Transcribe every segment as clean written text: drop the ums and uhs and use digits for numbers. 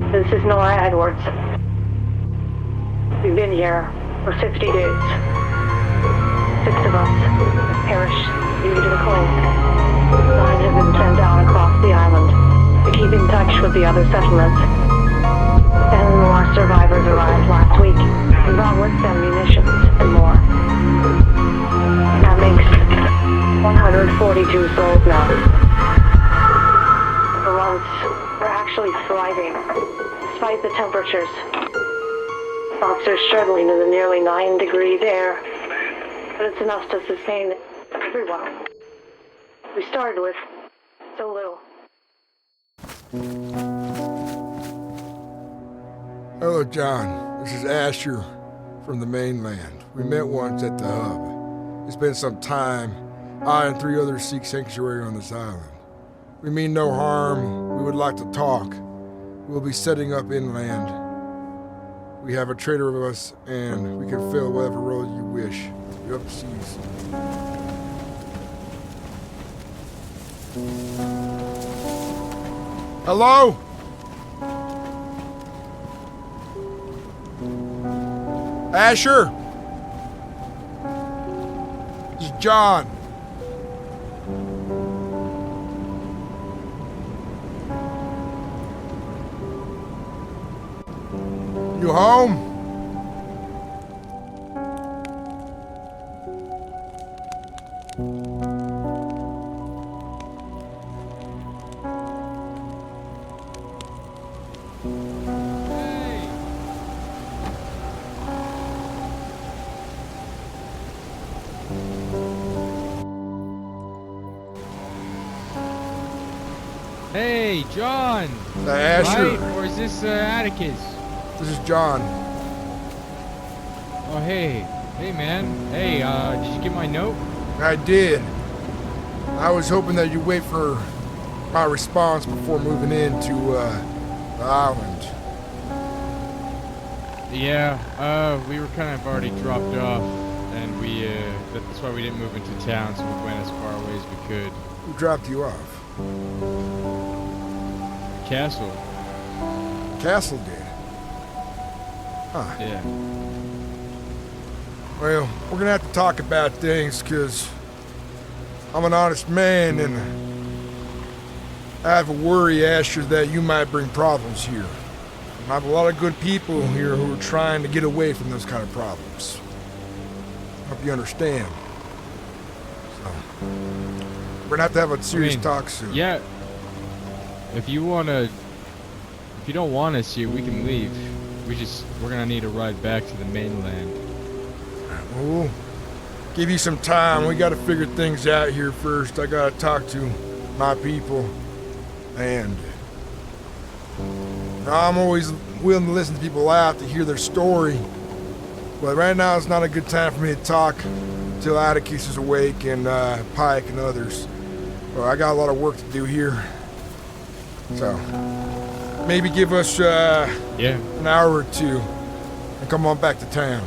This is Nora Edwards. We've been here for 60 days. 6 of us have perished due to the cold. 9 have been sent down across the island to keep in touch with the other settlements. 10 more survivors arrived last week and brought with them munitions and more. That makes 142 souls now. For once, we're actually thriving, despite the temperatures. Officers struggling in the nearly 9 degrees air, but it's enough to sustain everyone. We started with so little. Hello, John. This is Asher from the mainland. We met once at the hub. It's been some time. I and 3 others seek sanctuary on this island. We mean no harm. We would like to talk. We'll be setting up inland. We have a trader with us, and we can fill whatever role you wish. You're up to seize. Hello? Asher? This is John. You home? Hey, John! Asher. Right? Or is this Atticus? This is John. Oh, hey. Hey, man. Hey, did you get my note? I did. I was hoping that you'd wait for my response before moving into the island. Yeah, we were kind of already dropped off, and that's why we didn't move into town, so we went as far away as we could. Who dropped you off? Castle. Castle did. Huh. Yeah. Well, we're gonna have to talk about things, cause I'm an honest man, and I have a worry, Asher, that you might bring problems here. And I have a lot of good people here who are trying to get away from those kind of problems. Hope you understand. So, we're gonna have a serious talk soon. Yeah. If you don't want us here, we can leave. We're gonna need a ride back to the mainland. We'll give you some time. We gotta figure things out here first. I gotta talk to my people, and I'm always willing to listen to people out to hear their story. But right now it's not a good time for me to talk until Atticus is awake and Pike and others. Well, I got a lot of work to do here. So, maybe give us an hour or 2 and come on back to town.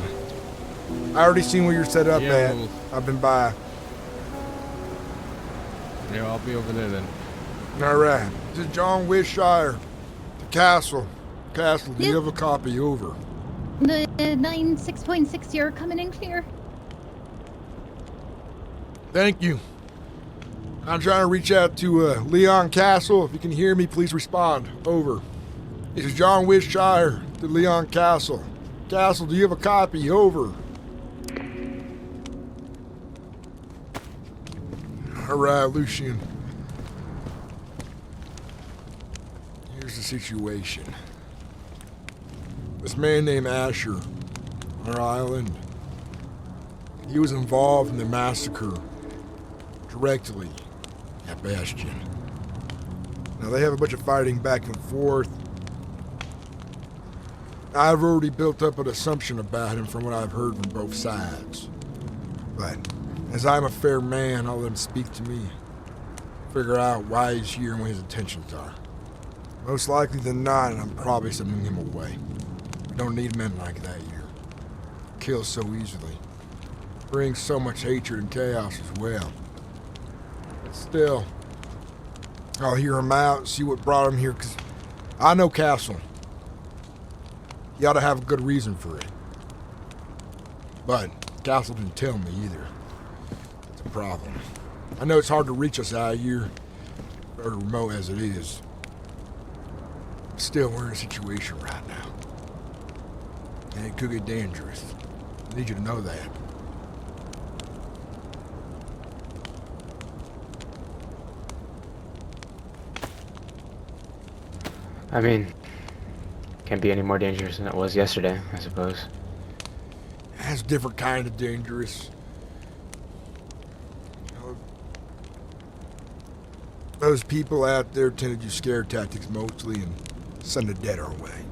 I already seen where you're set up at. I've been by. Yeah, I'll be over there then. Alright. This is John Wishire. The Castle. Castle, do you have a copy? Over. The 96.6, you're coming in clear. Thank you. I'm trying to reach out to Leon Castle. If you can hear me, please respond. Over. This is John Wishire to Leon Castle. Castle, do you have a copy? Over. Alright, Lucian. Here's the situation. This man named Asher on our island, he was involved in the massacre directly at Bastion. Now they have a bunch of fighting back and forth. I've already built up an assumption about him from what I've heard from both sides. But as I'm a fair man, I'll let him speak to me. Figure out why he's here and what his intentions are. Most likely than not, I'm probably sending him away. We don't need men like that here. Kill so easily. Brings so much hatred and chaos as well. But still, I'll hear him out, see what brought him here, because I know Castle. He ought to have a good reason for it. But Castle didn't tell me either. It's a problem. I know it's hard to reach us out here, very remote as it is. Still, we're in a situation right now. And it could get dangerous. I need you to know that. I mean, can't be any more dangerous than it was yesterday, I suppose. That's a different kind of dangerous. You know, those people out there tend to do scare tactics mostly and send the dead our way.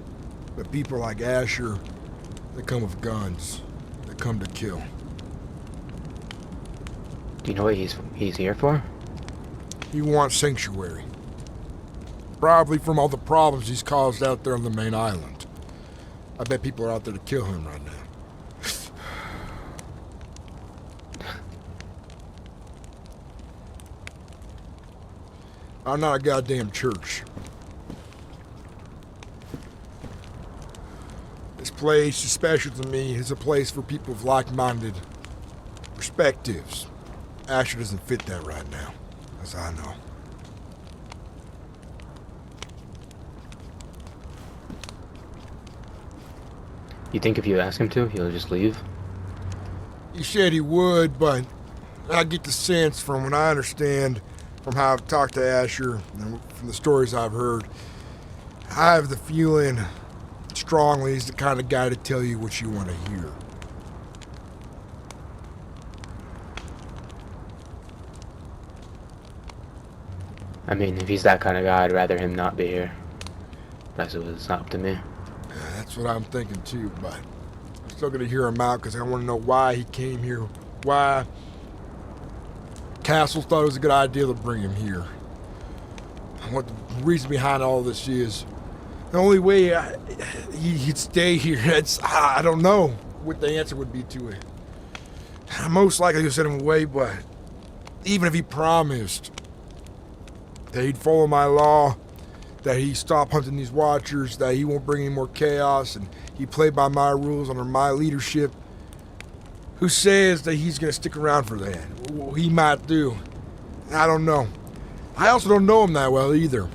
But people like Asher, they come with guns. They come to kill. Do you know what he's here for? He wants sanctuary. Probably from all the problems he's caused out there on the main island. I bet people are out there to kill him right now. I'm not a goddamn church. This place, especially to me, is a place for people with like-minded perspectives. Asher doesn't fit that right now, as I know. You think if you ask him to, he'll just leave? He said he would, but I get the sense from what I understand, from how I've talked to Asher, and from the stories I've heard, I have the feeling strongly he's the kind of guy to tell you what you want to hear. I mean, if he's that kind of guy, I'd rather him not be here. But I suppose it's not up to me. Yeah, that's what I'm thinking too, but I'm still gonna hear him out because I want to know why he came here, why Castle thought it was a good idea to bring him here. What the reason behind all this is. The only way he'd stay here, I don't know what the answer would be to it. Most likely he'll send him away, but even if he promised that he'd follow my law, that he'd stop hunting these watchers, that he won't bring any more chaos, and he'd play by my rules under my leadership, who says that he's going to stick around for that? Well, he might do. I don't know. I also don't know him that well either.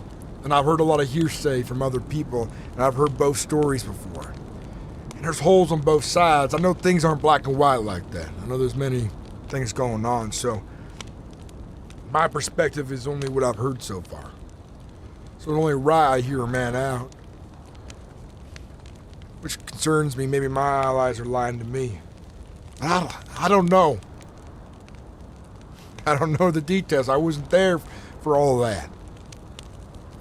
And I've heard a lot of hearsay from other people, and I've heard both stories before. And there's holes on both sides. I know things aren't black and white like that. I know there's many things going on, so my perspective is only what I've heard so far. So it's only right I hear a man out. Which concerns me. Maybe my allies are lying to me. I don't know. I don't know the details. I wasn't there for all of that.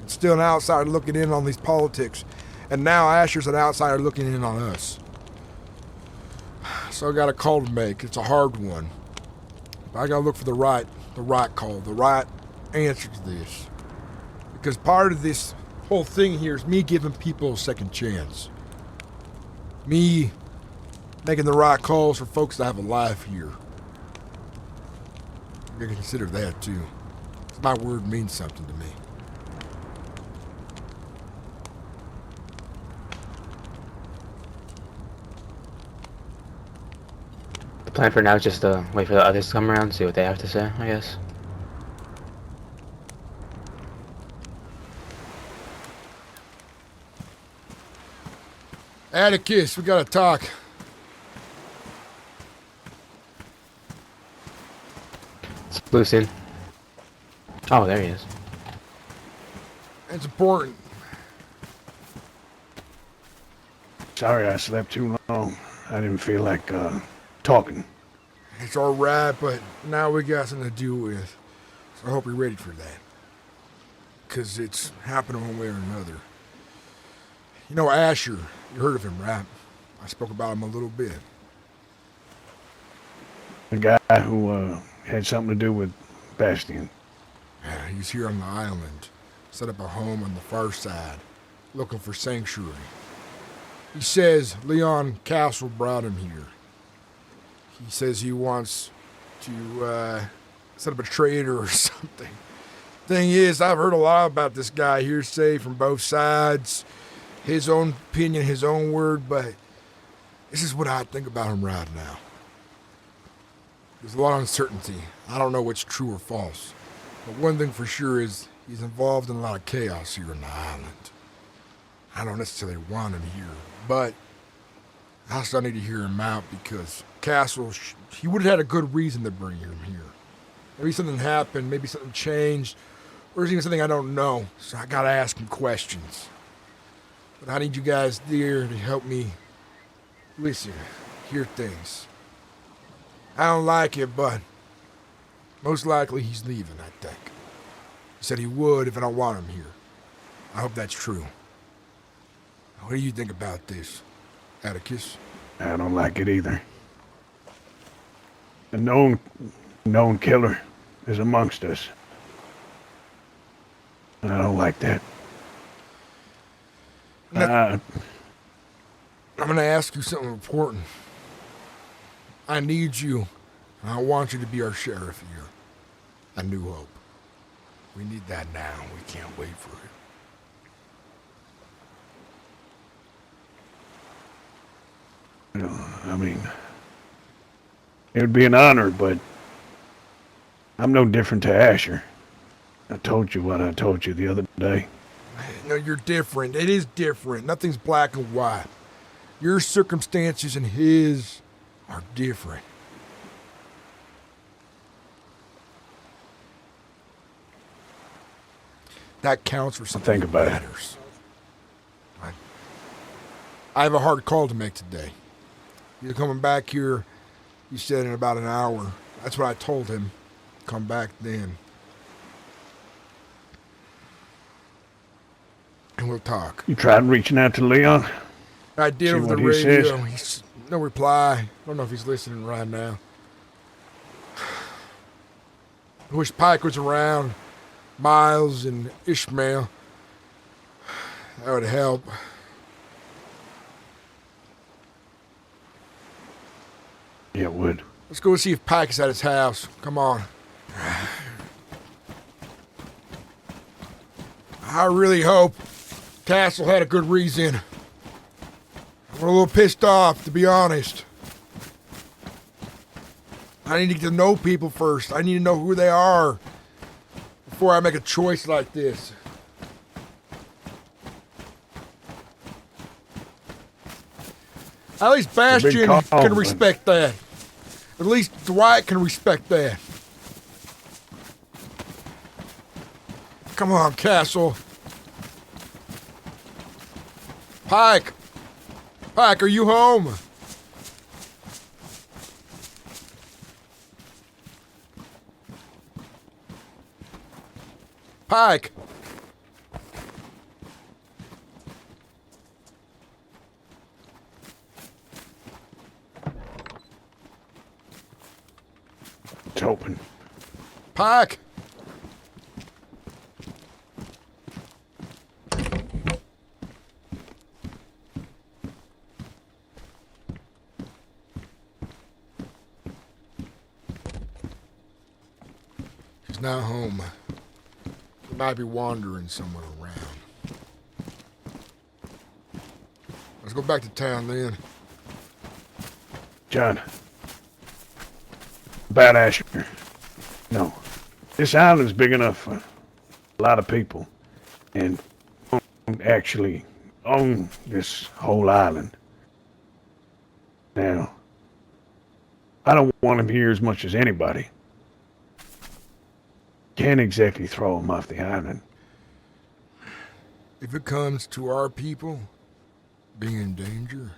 I'm still an outsider looking in on these politics. And now Asher's an outsider looking in on us. So I got a call to make. It's a hard one. But I gotta look for the right call, the right answer to this. Because part of this whole thing here is me giving people a second chance. Me making the right calls for folks that have a life here. I gotta consider that too. My word means something to me. The plan for now is just to wait for the others to come around, see what they have to say, I guess. Atticus, we gotta talk. It's Lucien. Oh, there he is. It's important. Sorry I slept too long. I didn't feel like talking. It's alright, but now we got something to deal with. So I hope you're ready for that. Because it's happening one way or another. You know Asher, you heard of him, right? I spoke about him a little bit. The guy who had something to do with Bastion. Yeah, he's here on the island. Set up a home on the far side, looking for sanctuary. He says Leon Castle brought him here. He says he wants to set up a trader or something. Thing is, I've heard a lot about this guy, hearsay from both sides. his own opinion, his own word, but this is what I think about him right now. There's a lot of uncertainty. I don't know what's true or false. But one thing for sure is he's involved in a lot of chaos here on the island. I don't necessarily want him here, but I still need to hear him out because Castle, he would have had a good reason to bring him here. Maybe something happened, maybe something changed, or there's even something I don't know, so I gotta ask him questions. But I need you guys there to help me listen, hear things. I don't like it, but most likely he's leaving, I think. He said he would if I don't want him here. I hope that's true. What do you think about this, Atticus? I don't like it either. A known killer is amongst us. And I don't like that. I'm going to ask you something important. I need you, and I want you to be our sheriff here. A New Hope. We need that now. We can't wait for it. I mean, it would be an honor, but I'm no different to Asher. I told you what I told you the other day. No, you're different. It is different. Nothing's black and white. Your circumstances and his are different. That counts for something. Think about it. Matters. I have a hard call to make today. You're coming back here, you said, in about an hour. That's what I told him. Come back then. And we'll talk. You tried reaching out to Leon? I did See over the what he radio. says? He's no reply. I don't know if he's listening right now. I wish Pike was around. Miles and Ishmael. That would help. Yeah, it would. Let's go see if Pike is at his house. Come on. I really hope Castle had a good reason. I'm a little pissed off, to be honest. I need to get to know people first. I need to know who they are before I make a choice like this. At least Bastion call, can but- respect that. At least Dwight can respect that. Come on, Castle. Pike! Pike, are you home? Pike! It's open. Pike! He's not home. He might be wandering somewhere around. Let's go back to town then. John. About Asher. No. This island's big enough for a lot of people. And actually own this whole island. Now, I don't want him here as much as anybody. Can't exactly throw him off the island. If it comes to our people being in danger,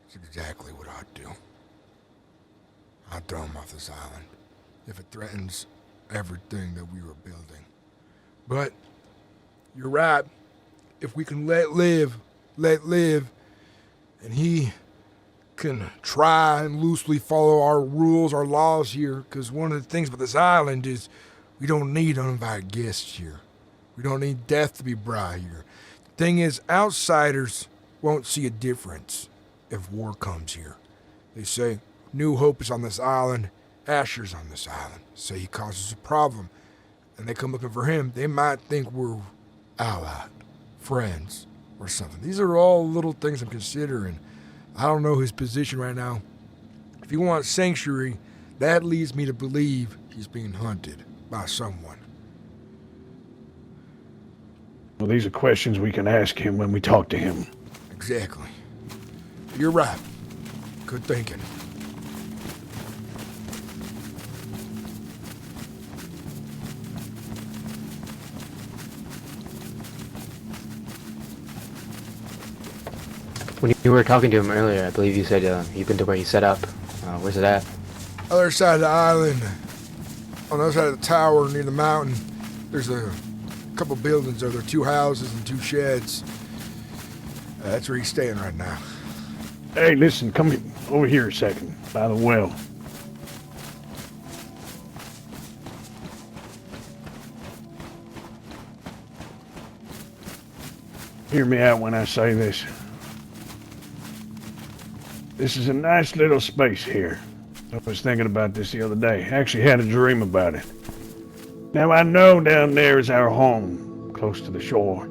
it's exactly what I'd do. I'd throw him off this island if it threatens everything that we were building. But you're right. If we can let live, and he can try and loosely follow our rules, our laws here, because one of the things about this island is we don't need uninvited guests here. We don't need death to be brought here. The thing is, outsiders won't see a difference if war comes here. They say, New Hope is on this island, Asher's on this island. Say he causes a problem, and they come looking for him. They might think we're allied, friends, or something. These are all little things I'm considering. I don't know his position right now. If he wants sanctuary, that leads me to believe he's being hunted by someone. Well, these are questions we can ask him when we talk to him. Exactly. You're right. Good thinking. When you were talking to him earlier, I believe you said you've been to where he set up. Where's it at? Other side of the island, on the other side of the tower near the mountain, there's a couple buildings there. There are 2 houses and 2 sheds. That's where he's staying right now. Hey, listen, come over here a second, by the well. Hear me out when I say this. This is a nice little space here. I was thinking about this the other day. I actually had a dream about it. Now, I know down there is our home, close to the shore.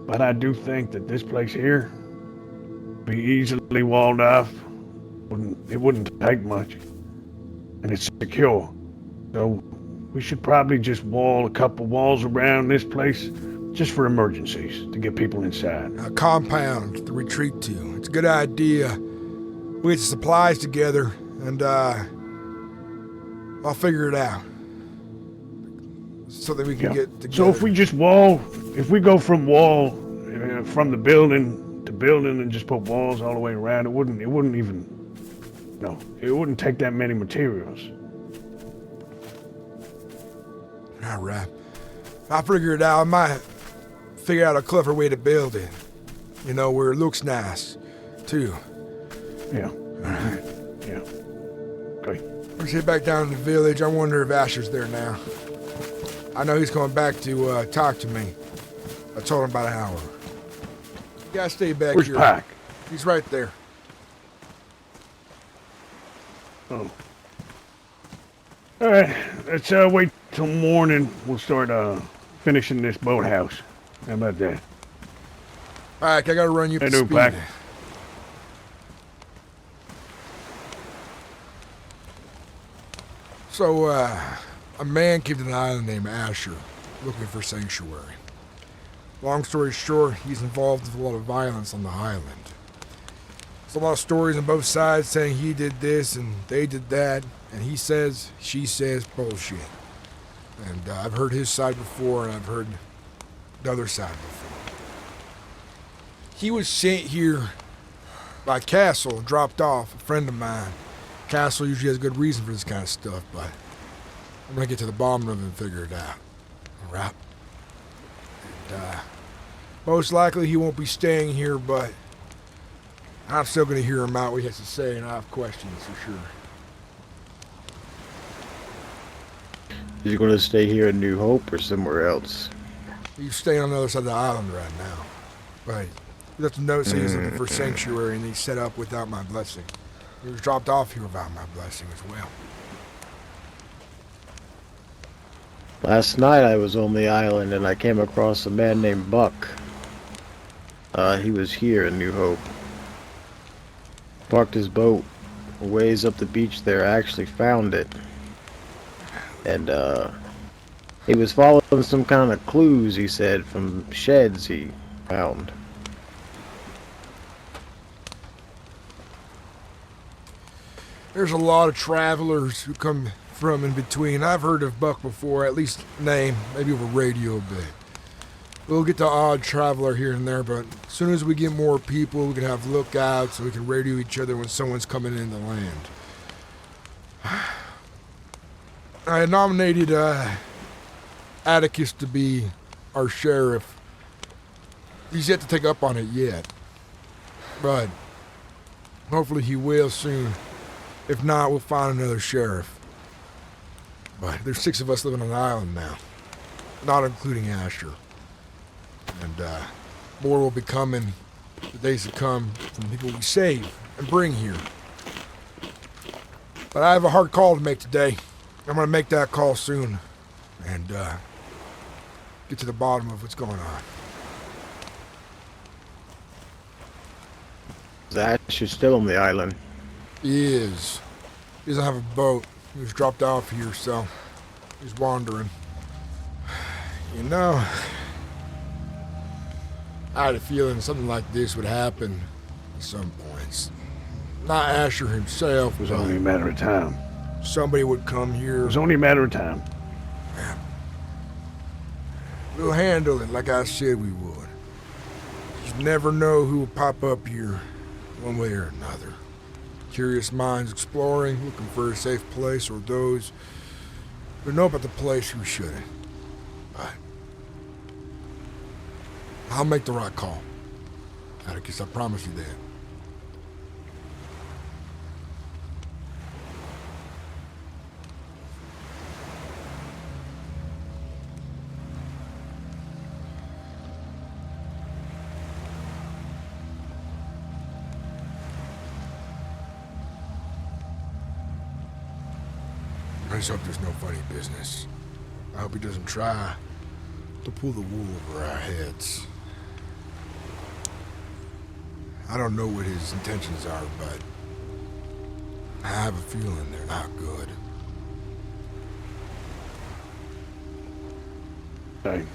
But I do think that this place here be easily walled off. It wouldn't take much. And it's secure. So we should probably just wall a couple walls around this place just for emergencies, to get people inside. A compound to retreat to. It's a good idea. We get the supplies together, and I'll figure it out. So that we can get together. So if we just if we go from from the building to building and just put walls all the way around, it wouldn't take that many materials. All right. I'll figure it out. I might figure out a clever way to build it. You know, where it looks nice, too. Yeah. Alright. Yeah. Okay. Let's head back down to the village. I wonder if Asher's there now. I know he's coming back to talk to me. I told him about an hour. You gotta stay back Where's here. Pack? He's right there. Oh. Alright, let's wait till morning. We'll start finishing this boathouse. How about that? Alright, I gotta run you up to speed. Pack. So, a man came to the island named Asher, looking for sanctuary. Long story short, he's involved with a lot of violence on the island. There's a lot of stories on both sides saying he did this and they did that, and he says, she says, bullshit. And I've heard his side before, and I've heard the other side before. He was sent here by Castle, dropped off, a friend of mine. Castle usually has good reason for this kind of stuff, but I'm gonna get to the bottom of it and figure it out. Alright? And, most likely he won't be staying here, but I'm still gonna hear him out what he has to say, and I have questions for sure. Is he going to stay here in New Hope or somewhere else? He's staying on the other side of the island right now. But he left a note saying he's looking for sanctuary, and he's set up without my blessing. He was dropped off here without my blessing as well. Last night I was on the island and I came across a man named Buck. He was here in New Hope. Parked his boat a ways up the beach there. I actually found it. And he was following some kind of clues, he said, from sheds he found. There's a lot of travelers who come from in between. I've heard of Buck before, at least name, maybe over radio a bit. We'll get the odd traveler here and there, but as soon as we get more people, we can have lookouts and we can radio each other when someone's coming in the land. I nominated Atticus to be our sheriff. He's yet to take up on it yet, but hopefully he will soon. If not, we'll find another sheriff. But there's 6 of us living on the island now, not including Asher. And more will be coming the days to come from the people we save and bring here. But I have a hard call to make today. I'm going to make that call soon and get to the bottom of what's going on. Ash is still on the island. He is. He doesn't have a boat. He was dropped off here, so he's wandering. You know, I had a feeling something like this would happen at some points. Not Asher himself, It was but only a matter of time. somebody would come It here. was only a matter of time. We'll handle it like I said we would. You never know who will pop up here, one way or another. Curious minds exploring, looking for a safe place, or those who know about the place who shouldn't. But I'll make the right call. Atticus, I promise you that. I just hope there's no funny business. I hope he doesn't try to pull the wool over our heads. I don't know what his intentions are, but I have a feeling they're not good. Okay.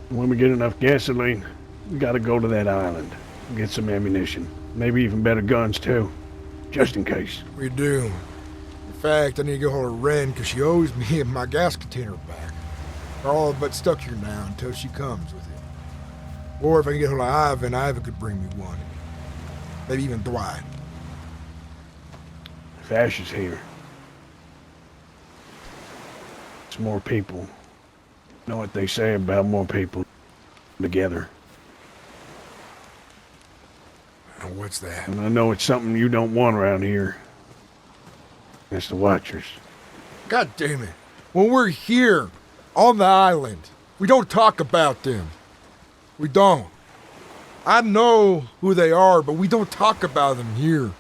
When we get enough gasoline, we gotta go to that island and get some ammunition. Maybe even better guns, too. Just in case. We do. In fact, I need to go hold of Ren because she owes me my gas container back. We're all but stuck here now until she comes with it. Or if I can get hold of Ivan could bring me one. Maybe even Dwight. If Ash is here, it's more people. You know what they say about more people together. And what's that? And I know it's something you don't want around here. That's the Watchers. God damn it. When we're here, on the island, we don't talk about them. We don't. I know who they are, but we don't talk about them here.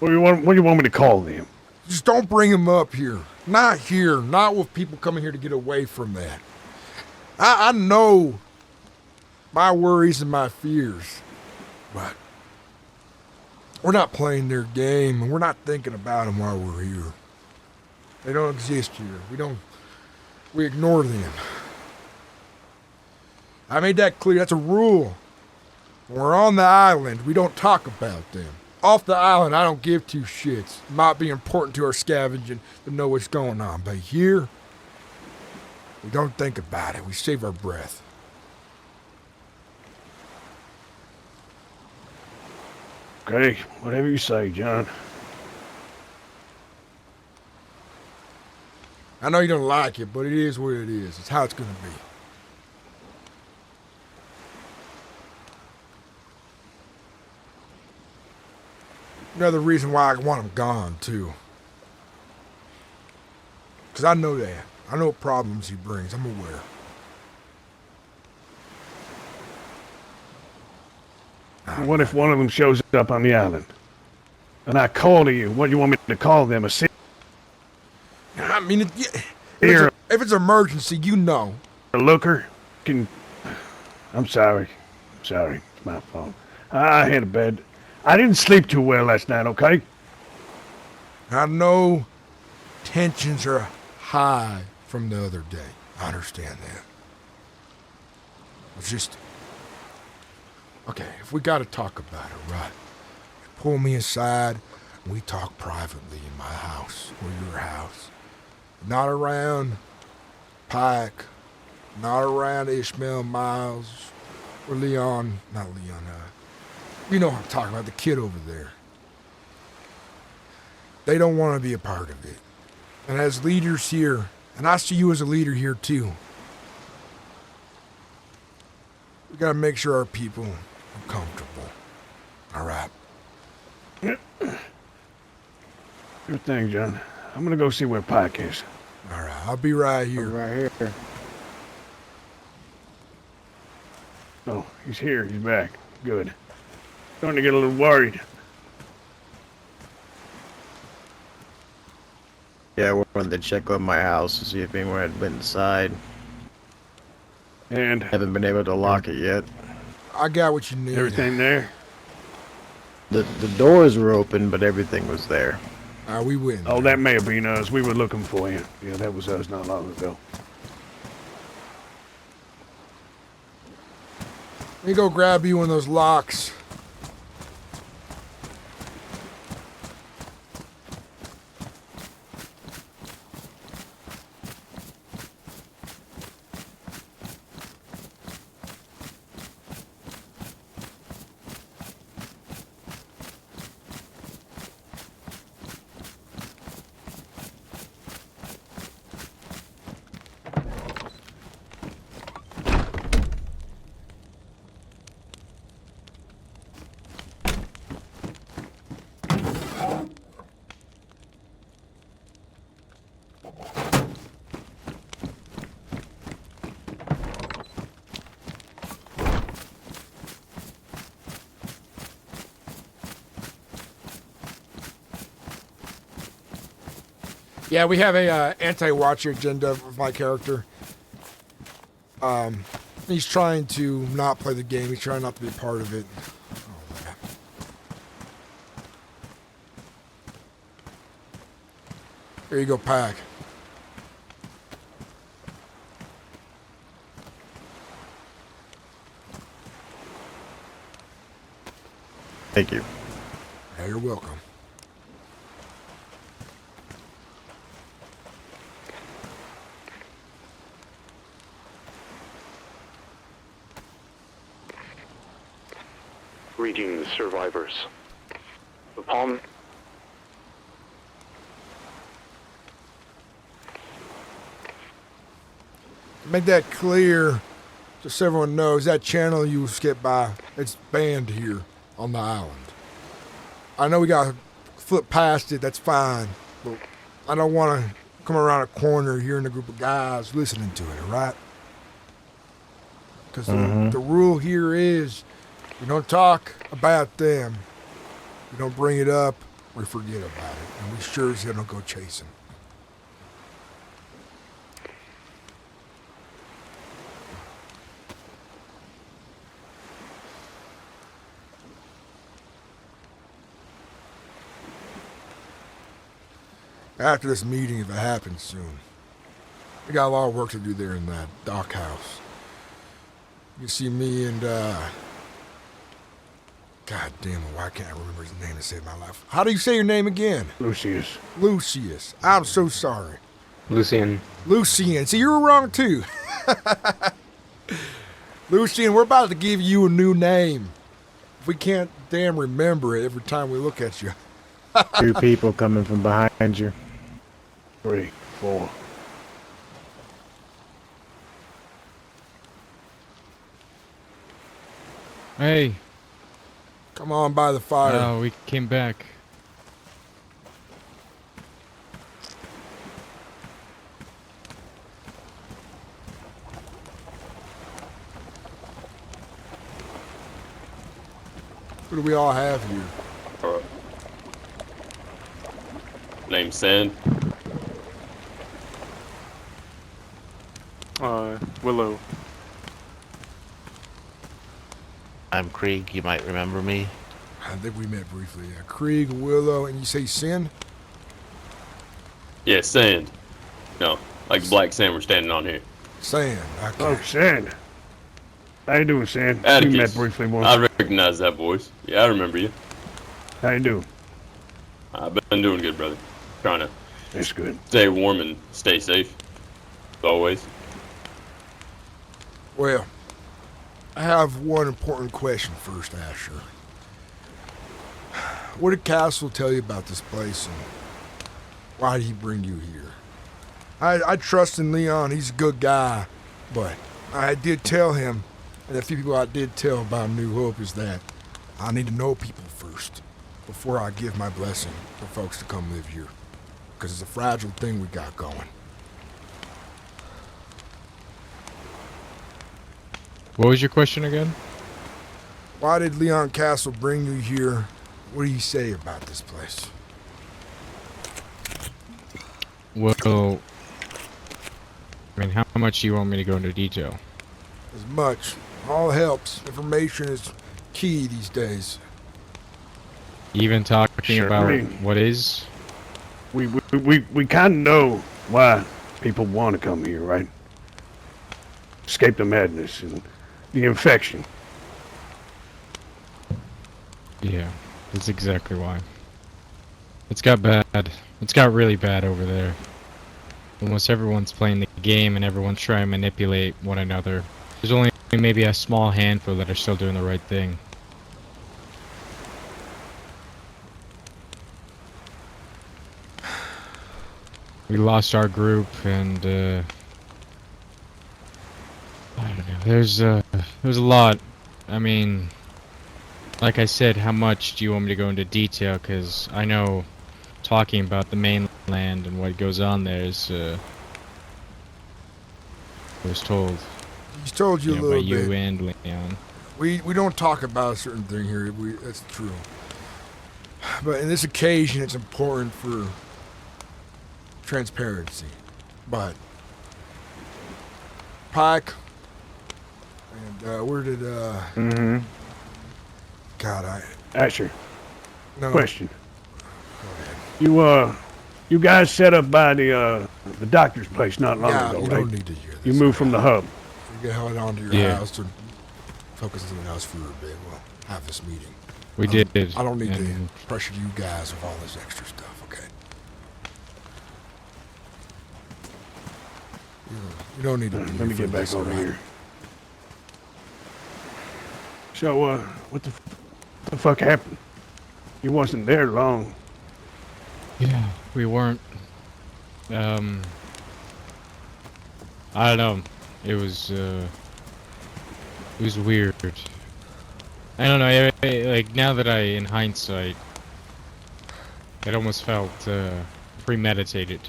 What do you want me to call them? Just don't bring them up here. Not here. Not with people coming here to get away from that. I know my worries and my fears, but we're not playing their game, and we're not thinking about them while we're here. They don't exist here. We ignore them. I made that clear. That's a rule. When we're on the island, we don't talk about them. Off the island, I don't give two shits. It might be important to our scavenging to know what's going on, but here, we don't think about it. We save our breath. Okay, whatever you say, John. I know you don't like it, but it is what it is. It's how it's gonna be. Another reason why I want him gone, too. Because I know that. I know what problems he brings. I'm aware. What if one of them shows up on the island? And I call to you. What do you want me to call them? I mean, if Here. it's an emergency, you know. A looker? I'm sorry. It's my fault. I had a bad... I didn't sleep too well last night, okay? I know tensions are high from the other day. I understand that. It's just... Okay, if we gotta talk about it, right? Pull me aside and we talk privately in my house or your house. Not around Pike, not around Ishmael Miles, or Leon, not Leon, you know what I'm talking about, the kid over there. They don't want to be a part of it. And as leaders here, and I see you as a leader here too, we gotta make sure our people are comfortable. All right. Good thing, John. I'm gonna go see where Pike is. All right, I'll be right here. Right here. Oh, he's here. He's back. Good. Starting to get a little worried. Yeah, we wanted to check on my house to see if anyone had been inside. And Haven't been able to lock it yet. I got what you need. Everything there? The doors were open, but everything was there. We win. Oh, that may have been us. We were looking for you. Yeah, that was us not long ago. Let me go grab you one of those locks. Yeah, we have a anti-watcher agenda with my character. He's trying to not play the game. He's trying not to be a part of it. Oh, man. Here you go, Pack. Thank you. Yeah, you're welcome. Greetings, survivors. Upon Make that clear just so everyone knows that channel you skip by, it's banned here on the island. I know we got to flip past it, that's fine, but I don't want to come around a corner hearing a group of guys listening to it, alright? Because the rule here is we don't talk about them, we don't bring it up, we forget about it, and we sure as hell don't go chasing. After this meeting, if it happens soon, we got a lot of work to do there in that dock house. You see me and, God damn it, why can't I remember his name to save my life? How do you say your name again? Lucius. Lucius. I'm so sorry. Lucian. Lucian. See, you were wrong, too. Lucian, we're about to give you a new name. If we can't damn remember it every time we look at you. 2 people coming from behind you. 3, 4. Hey. Come on by the fire. Oh, we came back. Who do we all have here? Name's Sand. Willow. I'm Krieg, you might remember me. I think we met briefly. Krieg, Willow, and you say Sin? Yeah, Sand. No, like black sand we're standing on here. Sand. Okay. Oh, Sand. How you doing, Sand? Atticus. We met briefly once. I recognize that voice. Yeah, I remember you. How you doing? I've been doing good, brother. Trying to That's good. stay warm and stay safe. As always. Well, I have one important question first, Asher. What did Castle tell you about this place, and why did he bring you here? I trust in Leon, he's a good guy, but I did tell him, and the few people I did tell about New Hope is that I need to know people first before I give my blessing for folks to come live here, because it's a fragile thing we got going. What was your question again? Why did Leon Castle bring you here? What do you say about this place? Well, I mean, how much do you want me to go into detail? As much All helps. Information is key these days. Even talking Sure. about I mean- what is. We kind of know why people want to come here, right? Escape the madness and the infection. Yeah, that's exactly why. It's got bad. It's got really bad over there. Almost everyone's playing the game and everyone's trying to manipulate one another. There's only maybe a small handful that are still doing the right thing. We lost our group and I don't know. There's a lot. I mean, like I said, how much do you want me to go into detail? Because I know talking about the mainland and what goes on there is, I was told, He's told you a by little you bit. and Leon. We don't talk about a certain thing here. That's true. But in this occasion, it's important for transparency. But Pike and where did Mm-hmm. God, Asher, no. question. Go ahead. You guys set up by the doctor's place not long Yeah, ago, you right? don't need to hear this. You moved from the hub. You get held onto your Yeah. house and focus on the house for a bit. We'll have this meeting. We did. I don't need and to pressure you guys with all this extra stuff, okay? You don't need to. Let me get back over here. So, what the fuck happened? You wasn't there long. Yeah, we weren't. I don't know. It was weird. I don't know. Like now that in hindsight, it almost felt premeditated.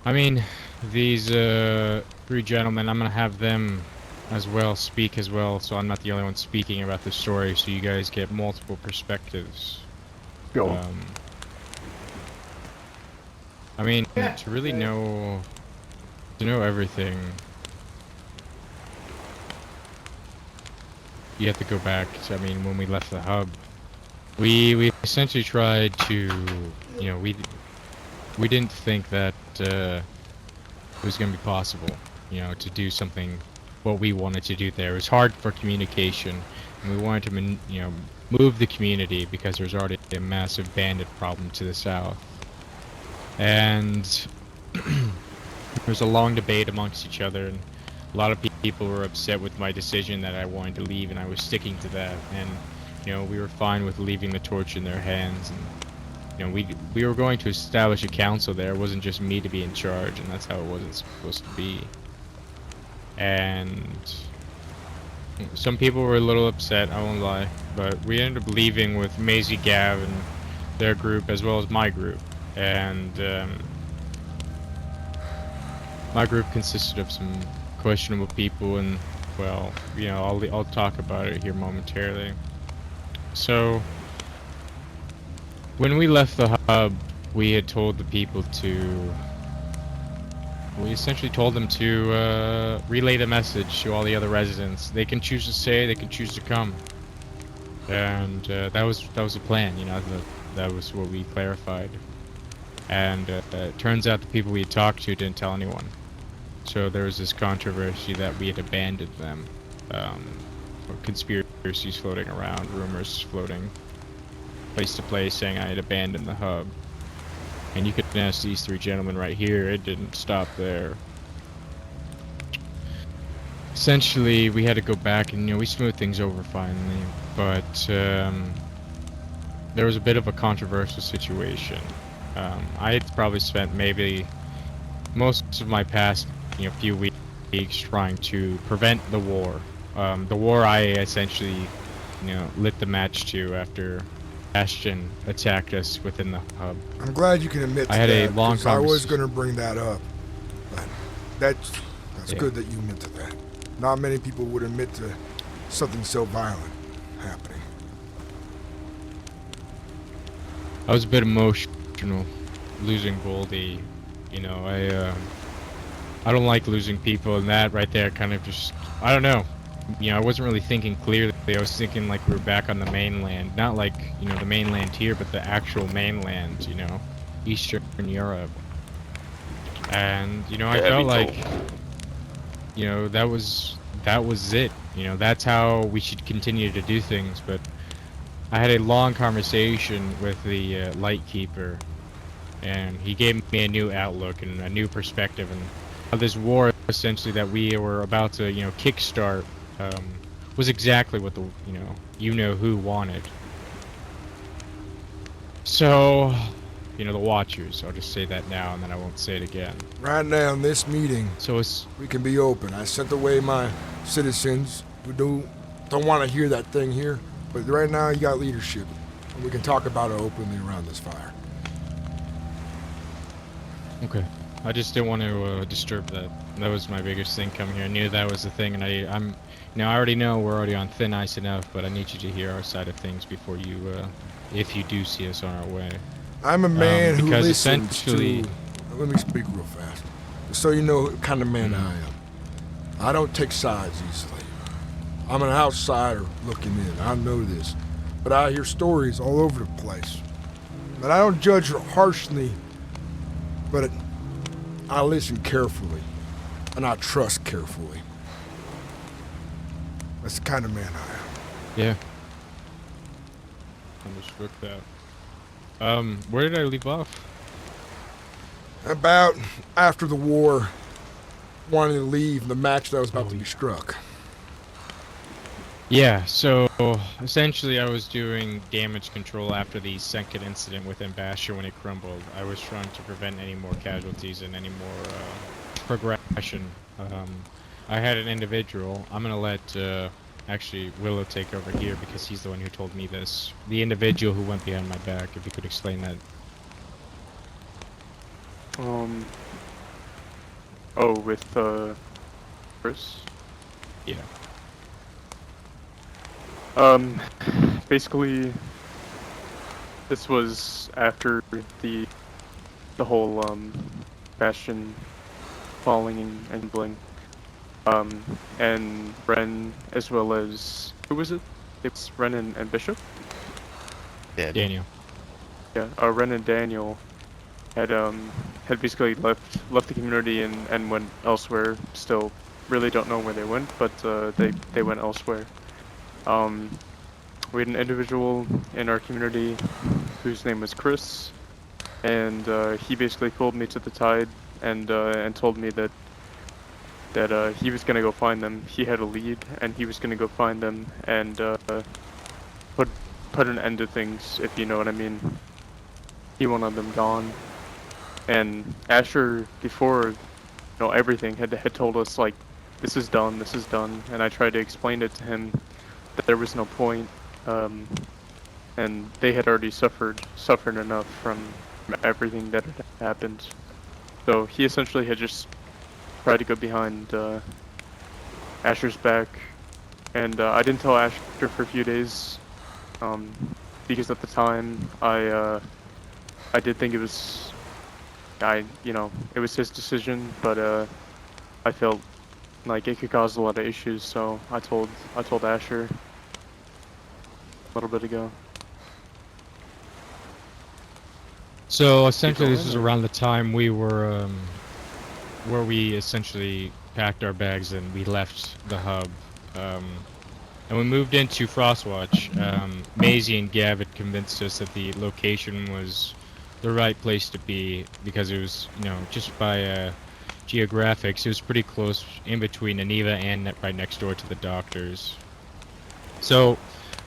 I mean, these three gentlemen, I'm gonna have them as well speak as well, so I'm not the only one speaking about the story, so you guys get multiple perspectives. Go. I mean, to really know everything, you have to go back to, I mean, when we left the hub, we essentially tried to, we didn't think that it was going to be possible, to do something, what we wanted to do there. It was hard for communication, and we wanted to, move the community because there's already a massive bandit problem to the south. And there was a long debate amongst each other, and a lot of people were upset with my decision that I wanted to leave, and I was sticking to that. And we were fine with leaving the torch in their hands, and we were going to establish a council there. It wasn't just me to be in charge, and that's how it wasn't supposed to be. And some people were a little upset, I won't lie, but we ended up leaving with Maisie, Gav, and their group, as well as my group. And my group consisted of some questionable people, and well, I'll talk about it here momentarily. So when we left the hub, we had told the people we essentially told them to relay the message to all the other residents. They can choose to stay, they can choose to come, and that was the plan. That was what we clarified. And it turns out the people we had talked to didn't tell anyone. So there was this controversy that we had abandoned them. Or conspiracies floating around, rumors floating place to place saying I had abandoned the hub. And you could ask these three gentlemen right here, it didn't stop there. Essentially, we had to go back and, we smoothed things over finally. But there was a bit of a controversial situation. I had probably spent maybe most of my past, few weeks trying to prevent the war. The war I essentially, lit the match to after Bastion attacked us within the hub. I'm glad you can admit to I had that, a long because I was conversation. going to bring that up. But that's Yeah. good that you admit to that. Not many people would admit to something so violent happening. I was a bit emotional losing Goldie. I don't like losing people, and that right there kind of just, I don't know. You know, I wasn't really thinking clearly. I was thinking like we were back on the mainland. Not like, you know, the mainland here, but the actual mainland, you know, Eastern Europe. And, you know, I felt like, you know, that was it. You know, that's how we should continue to do things. But I had a long conversation with the Lightkeeper, and he gave me a new outlook and a new perspective. And this war, essentially, that we were about to, you know, kickstart, was exactly what the, you know who wanted. So, you know, the Watchers. I'll just say that now, and then I won't say it again. Right now in this meeting, So it's we can be open. I sent away my citizens who don't want to hear that thing here, but right now you got leadership, and we can talk about it openly around this fire. okay. I just didn't want to disturb that. That was my biggest thing coming here. I knew that was the thing, and I'm, you know, I already know we're already on thin ice enough, but I need you to hear our side of things before you, if you do see us on our way. I'm a man who because listens essentially- to... Let me speak real fast, just so you know what kind of man I am. I don't take sides easily. I'm an outsider looking in, I know this. But I hear stories all over the place. But I don't judge harshly, but I listen carefully, and I trust carefully. That's the kind of man I am. Yeah. Understood that. Where did I leave off? About after the war, wanting to leave the match that was about to be struck. Yeah, so essentially I was doing damage control after the second incident with Ambassador when it crumbled. I was trying to prevent any more casualties and any more progression. I had an individual. I'm gonna let actually Willow take over here because he's the one who told me this. The individual who went behind my back, if you could explain that. Oh, with, Chris? Yeah. Basically, this was after the whole, Bastion falling and bling. And Ren, as well as, who was it? It's Ren and Bishop? Yeah. Daniel. Yeah, Ren and Daniel had basically left the community and went elsewhere. Still, really don't know where they went, but they went elsewhere. We had an individual in our community whose name was Chris, and he basically pulled me to the tide and told me that he was gonna go find them. He had a lead, and he was gonna go find them and put an end to things, if you know what I mean. He wanted them gone. And Asher, before, you know, everything, had told us, like, this is done, and I tried to explain it to him that there was no point, and they had already suffered enough from everything that had happened. So he essentially had just tried to go behind Asher's back, and I didn't tell Asher for a few days, because at the time I did think it was it was his decision, but I felt like it could cause a lot of issues, so I told Asher a little bit ago. So essentially this was around the time we were, where we essentially packed our bags and we left the hub. And we moved into Frostwatch. Maisie and Gav had convinced us that the location was the right place to be because it was, you know, just by geographics, it was pretty close in between Aniva and right next door to the doctors. So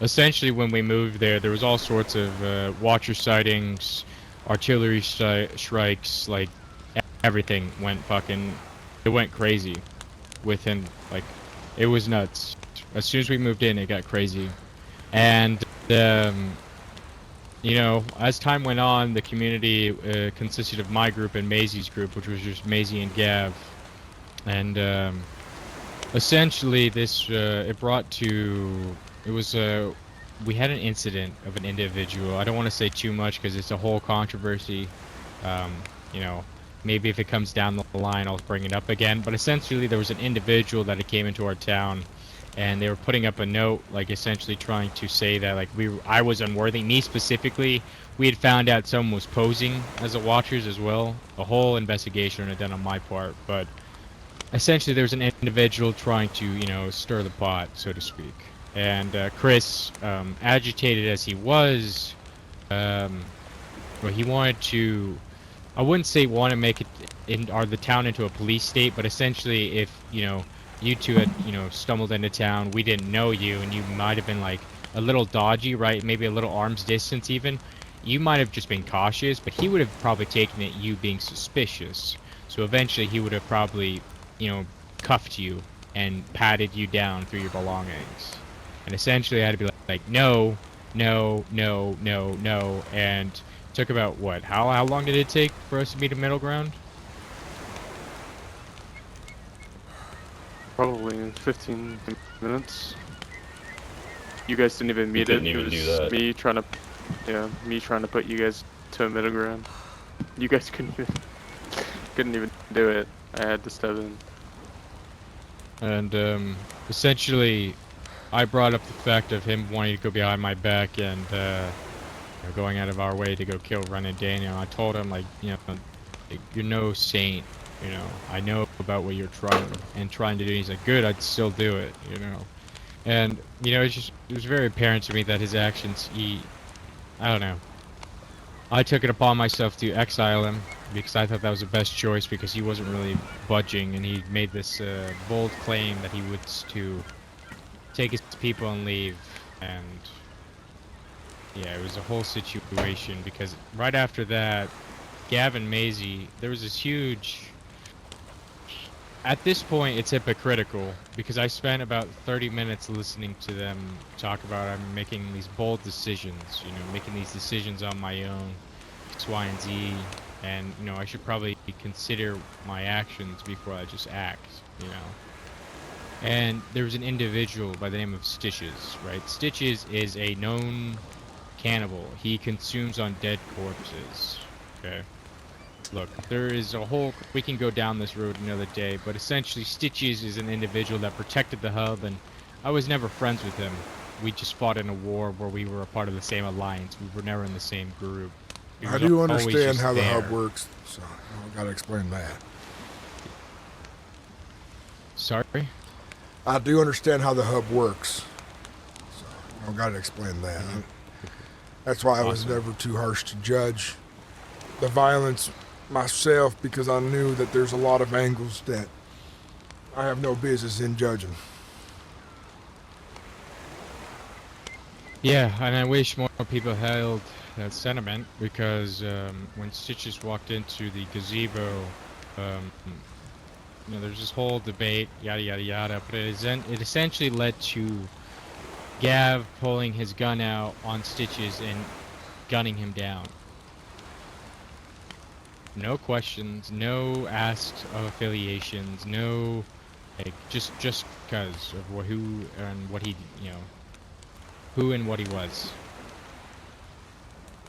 essentially when we moved there was all sorts of Watcher sightings, artillery strikes, like everything went it went crazy within, like, it was nuts. As soon as we moved in, it got crazy. And you know, as time went on, the community consisted of my group and Maisie's group, which was just Maisie and Gav. And essentially this it brought to, it was we had an incident of an individual. I don't want to say too much because it's a whole controversy. You know, maybe if it comes down the line, I'll bring it up again. But essentially, there was an individual that came into our town, and they were putting up a note, like essentially trying to say that like I was unworthy. Me specifically, we had found out someone was posing as a Watchers as well. A whole investigation was done on my part, but essentially there was an individual trying to, you know, stir the pot, so to speak. And Chris, agitated as he was, well, he wanted to, I wouldn't say want to make it the town into a police state, but essentially if, you know, you two had, you know, stumbled into town, we didn't know you, and you might have been like a little dodgy, right? Maybe a little arm's distance even. You might have just been cautious, but he would have probably taken it you being suspicious. So eventually he would have probably, you know, cuffed you and patted you down through your belongings. And essentially I had to be like, no, no, no, no, no. And it took about, what, how long did it take for us to meet a middle ground? Probably in 15 minutes. You guys didn't even meet it. Didn't even it do was that. me trying to put you guys to a middle ground. You guys couldn't even do it. I had to step in. And essentially I brought up the fact of him wanting to go behind my back and you know, going out of our way to go kill Ren and Daniel. I told him, like, you know, you're no saint, you know, I know about what you're trying to do. He's like, good, I'd still do it, you know. And, you know, it was very apparent to me that his actions, I don't know. I took it upon myself to exile him because I thought that was the best choice, because he wasn't really budging, and he made this bold claim that he was to take his people and leave. And yeah, it was a whole situation, because right after that, Gavin Maisie, there was this huge... At this point, it's hypocritical, because I spent about 30 minutes listening to them talk about I'm making these bold decisions, you know, making these decisions on my own, X, Y, and Z, and, you know, I should probably consider my actions before I just act, you know. And there was an individual by the name of Stitches, right? Stitches is a known cannibal. He consumes on dead corpses, okay? Look, there is a whole... We can go down this road another day, but essentially Stitches is an individual that protected the hub, and I was never friends with him. We just fought in a war where we were a part of the same alliance. We were never in the same group. I do understand how the hub works, so I gotta explain that. Sorry? I do understand how the hub works, so I gotta explain that. That's why I was never too harsh to judge the violence myself, because I knew that there's a lot of angles that I have no business in judging. Yeah, and I wish more people held that sentiment, because when Stitches walked into the gazebo, you know, there's this whole debate, yada yada yada, but it essentially led to Gav pulling his gun out on Stitches and gunning him down. No questions, no asked of affiliations, no, like, just because of who and what he, you know, who and what he was.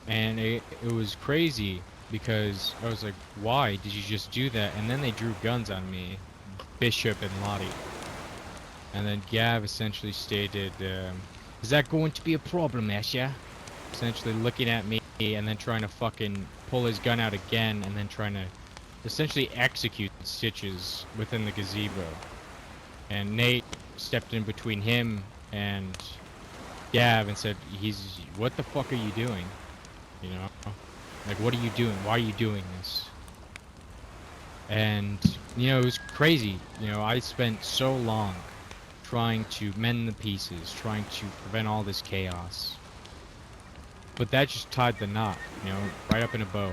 And it was crazy, because I was like, why did you just do that? And then they drew guns on me, Bishop and Lottie. And then Gav essentially stated, is that going to be a problem, Asha? Essentially looking at me and then trying to fucking pull his gun out again, and then trying to essentially execute Stitches within the gazebo. And Nate stepped in between him and Gav and said, what the fuck are you doing? You know? Like, what are you doing? Why are you doing this? And, you know, it was crazy. You know, I spent so long trying to mend the pieces, trying to prevent all this chaos. But that just tied the knot, you know, right up in a bow.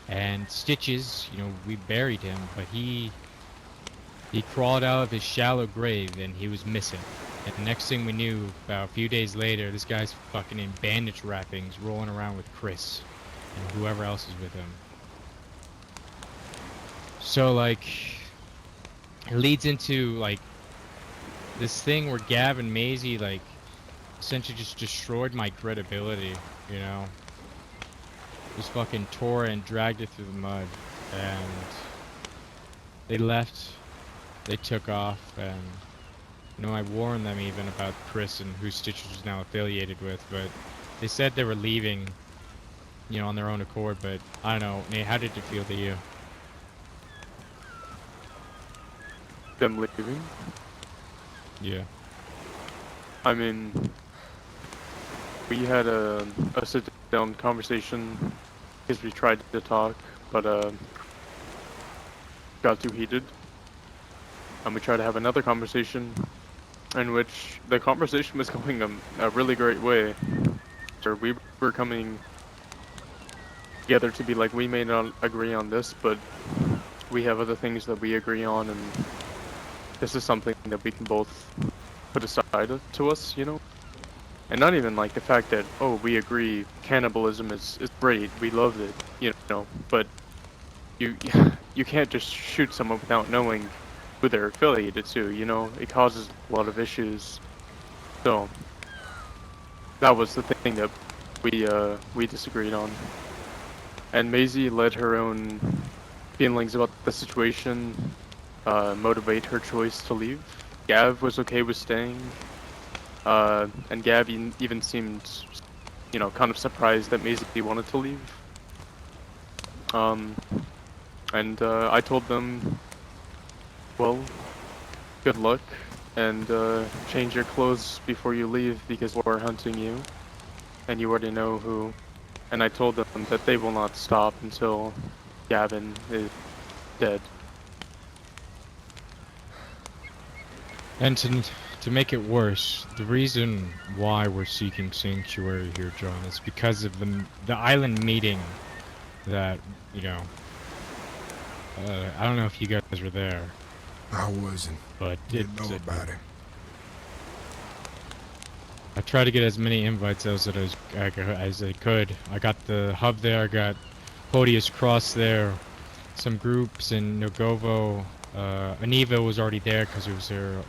And Stitches, you know, we buried him, but he crawled out of his shallow grave and he was missing. And the next thing we knew, about a few days later, this guy's fucking in bandage wrappings, rolling around with Chris and whoever else is with him. So, like, it leads into, like, this thing where Gav and Maisie, like, essentially just destroyed my credibility, you know? just fucking tore and dragged it through the mud, and they left. They took off, and I warned them even about Chris and who Stitches was now affiliated with, but they said they were leaving, on their own accord. But I don't know, Nate, how did it feel to you? Them leaving? Yeah. I mean, we had a sit-down conversation because we tried to talk, but got too heated. And we tried to have another conversation in which the conversation was going a really great way. So we were coming together to be like, we may not agree on this, but we have other things that we agree on, and this is something that we can both put aside to us, And not even like the fact that, oh, we agree cannibalism is great, we love it, but you can't just shoot someone without knowing who they're affiliated to, it causes a lot of issues. So that was the thing that we disagreed on. And Maisie let her own feelings about the situation motivate her choice to leave. Gav was okay with staying, and Gav even seemed, kind of surprised that Maisie wanted to leave. And I told them, well, good luck, and change your clothes before you leave because we're hunting you, and you already know who. And I told them that they will not stop until Gavin is dead. And to make it worse, the reason why we're seeking sanctuary here, John, is because of the island meeting that, I don't know if you guys were there. I wasn't. But didn't know about it. I tried to get as many invites as I could. I got the hub there, I got Podius Cross there, some groups in Nogovo. Aniva was already there because it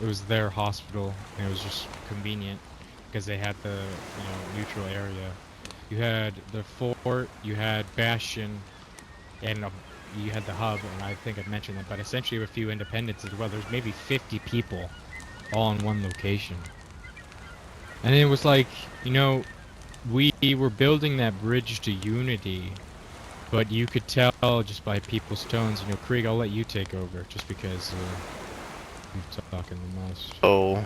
was their hospital, and it was just convenient because they had the neutral area. You had the fort, you had Bastion, and you had the hub, and I think I mentioned that, but essentially a few independents as well. There's maybe 50 people all in one location. And it was like, we were building that bridge to unity, but you could tell just by people's tones, Krieg, I'll let you take over, just because you're talking the most. So,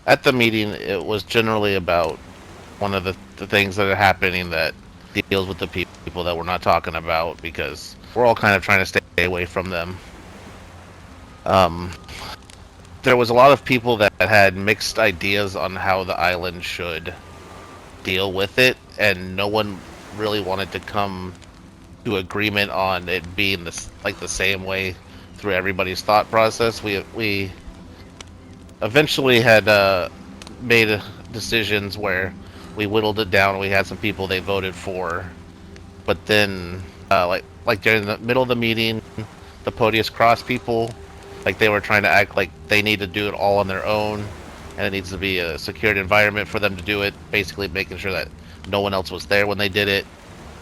at the meeting, it was generally about one of the things that are happening that deals with the people that we're not talking about, because we're all kind of trying to stay away from them. There was a lot of people that had mixed ideas on how the island should deal with it, and no one really wanted to come to agreement on it being the same way through everybody's thought process. We eventually had made decisions where we whittled it down. We had some people they voted for, but then like during the middle of the meeting, the Podius Cross people, they were trying to act like they need to do it all on their own, and it needs to be a secured environment for them to do it, basically making sure that no one else was there when they did it.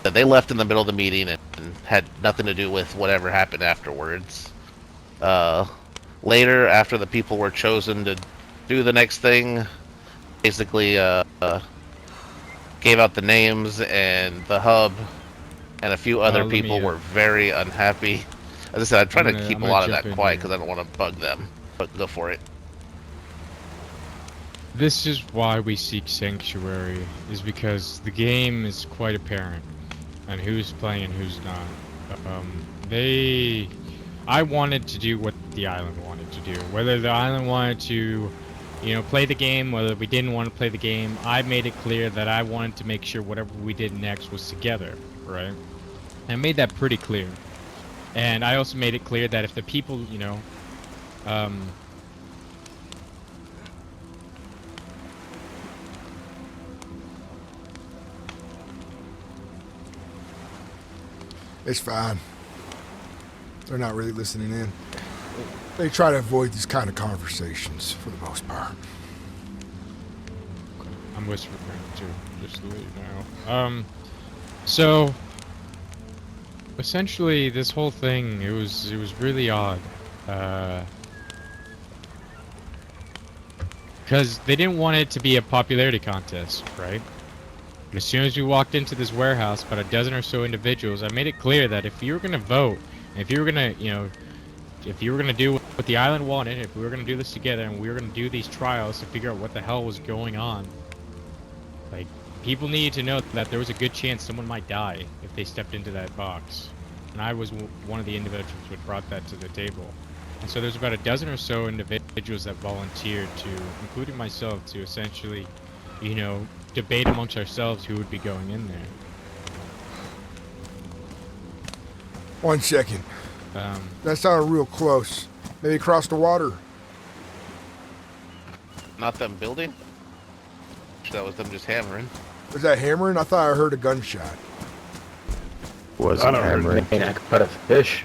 That they left in the middle of the meeting and had nothing to do with whatever happened afterwards. Later, after the people were chosen to do the next thing, basically gave out the names and the hub, and a few other people were very unhappy. As I said, I'm trying to keep a lot of that quiet because I don't want to bug them, but go for it. This is why we seek sanctuary, is because the game is quite apparent, and who's playing and who's not. I wanted to do what the island wanted to do. Whether the island wanted to, play the game, whether we didn't want to play the game, I made it clear that I wanted to make sure whatever we did next was together, right? I made that pretty clear. And I also made it clear that if the people, It's fine. They're not really listening in. They try to avoid these kind of conversations for the most part. I'm whispering too, just to let you know. So, essentially, this whole thing, it was really odd. Because they didn't want it to be a popularity contest, right? But as soon as we walked into this warehouse, about a dozen or so individuals, I made it clear that if you were going to vote, and if you were going to, you know, if you were going to do what the island wanted, if we were going to do this together, and we were going to do these trials to figure out what the hell was going on, like, people needed to know that there was a good chance someone might die if they stepped into that box. And I was one of the individuals who brought that to the table. And so there's about a dozen or so individuals that volunteered to, including myself, to essentially, you know, debate amongst ourselves who would be going in there. 1 second. That sounded real close. Maybe across the water. Not them building? That was them just hammering. Was that hammering? I thought I heard a gunshot. Wasn't I don't hammering. Man, I could put a fish.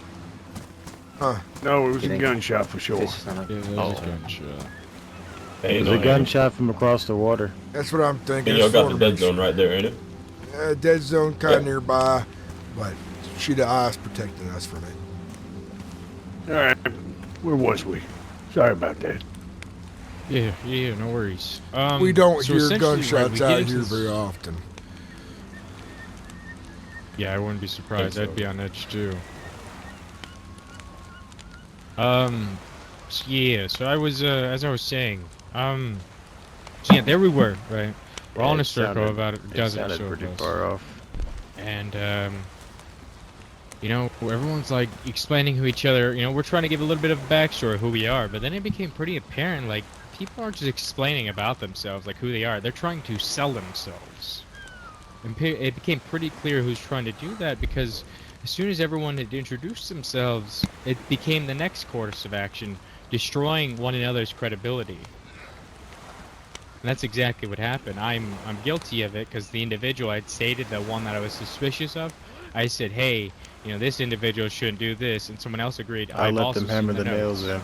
Huh. No, it was You a think- gunshot for sure. Fish sound like- Yeah, that was a gunshot. Hey, It was a gunshot from across the water. That's what I'm thinking. And y'all It's got the formation. dead zone right there, ain't it? Dead zone kind of Yeah. nearby, but sheet of ice protecting us from it. Alright, where was we? Sorry about that. Yeah, no worries. We don't so hear essentially, gunshots right, we get out into here this- very often. Yeah, I wouldn't be surprised. Think so. I'd be on edge too. Yeah, so I was, as I was saying, so yeah, there we were, right? We're all in a circle, about a dozen or It so sounded pretty of us. far off. And, you know, everyone's like explaining who each other, you know, we're trying to give a little bit of backstory of who we are, but then it became pretty apparent, like, people aren't just explaining about themselves, like who they are, they're trying to sell themselves. And it became pretty clear who's trying to do that, because as soon as everyone had introduced themselves, it became the next course of action, destroying one another's credibility. And that's exactly what happened. I'm guilty of it, because the individual I'd stated, the one that I was suspicious of, I said, hey, you know, this individual shouldn't do this, and someone else agreed. I I've let also them seen hammer the notes. nails in.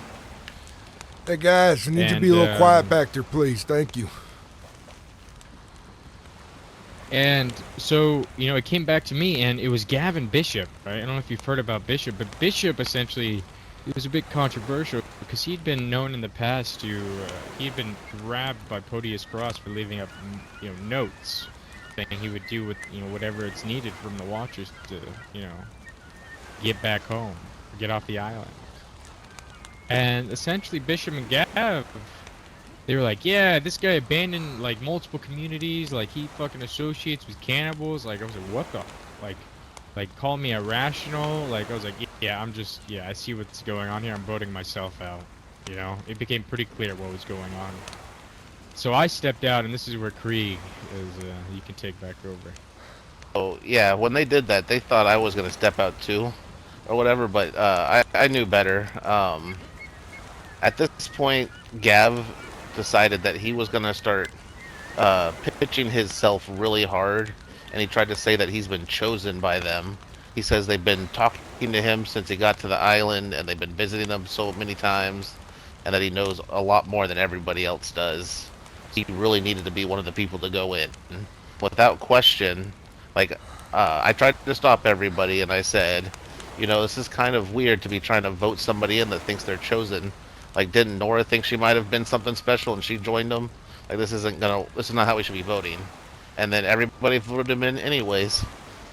Hey guys, I need you to And, be a little quiet back there, please. Thank you. And so, you know, it came back to me, and it was Gavin Bishop, right? I don't know if you've heard about Bishop, but Bishop essentially, it was a bit controversial because he'd been known in the past to, he'd been grabbed by Podius Cross for leaving up, you know, notes saying he would do with, you know, whatever it's needed from the Watchers to, you know, get back home, get off the island. And essentially, Bishop and Gav, they were like, yeah, this guy abandoned, like, multiple communities, like, he fucking associates with cannibals, like, I was like, what the, like, call me irrational, like, I was like, yeah, I see what's going on here, I'm voting myself out, you know? It became pretty clear what was going on. So I stepped out, and this is where Krieg is, you can take back over. Oh yeah, when they did that, they thought I was gonna step out too, or whatever. But I knew better. At this point, Gav decided that he was gonna start pitching himself really hard, and he tried to say that he's been chosen by them. He says they've been talking to him since he got to the island, and they've been visiting him so many times, and that he knows a lot more than everybody else does. He really needed to be one of the people to go in. Without question, like, I tried to stop everybody, and I said, you know, this is kind of weird to be trying to vote somebody in that thinks they're chosen. Like, didn't Nora think she might have been something special and she joined them? Like, this is not how we should be voting. And then everybody voted him in anyways.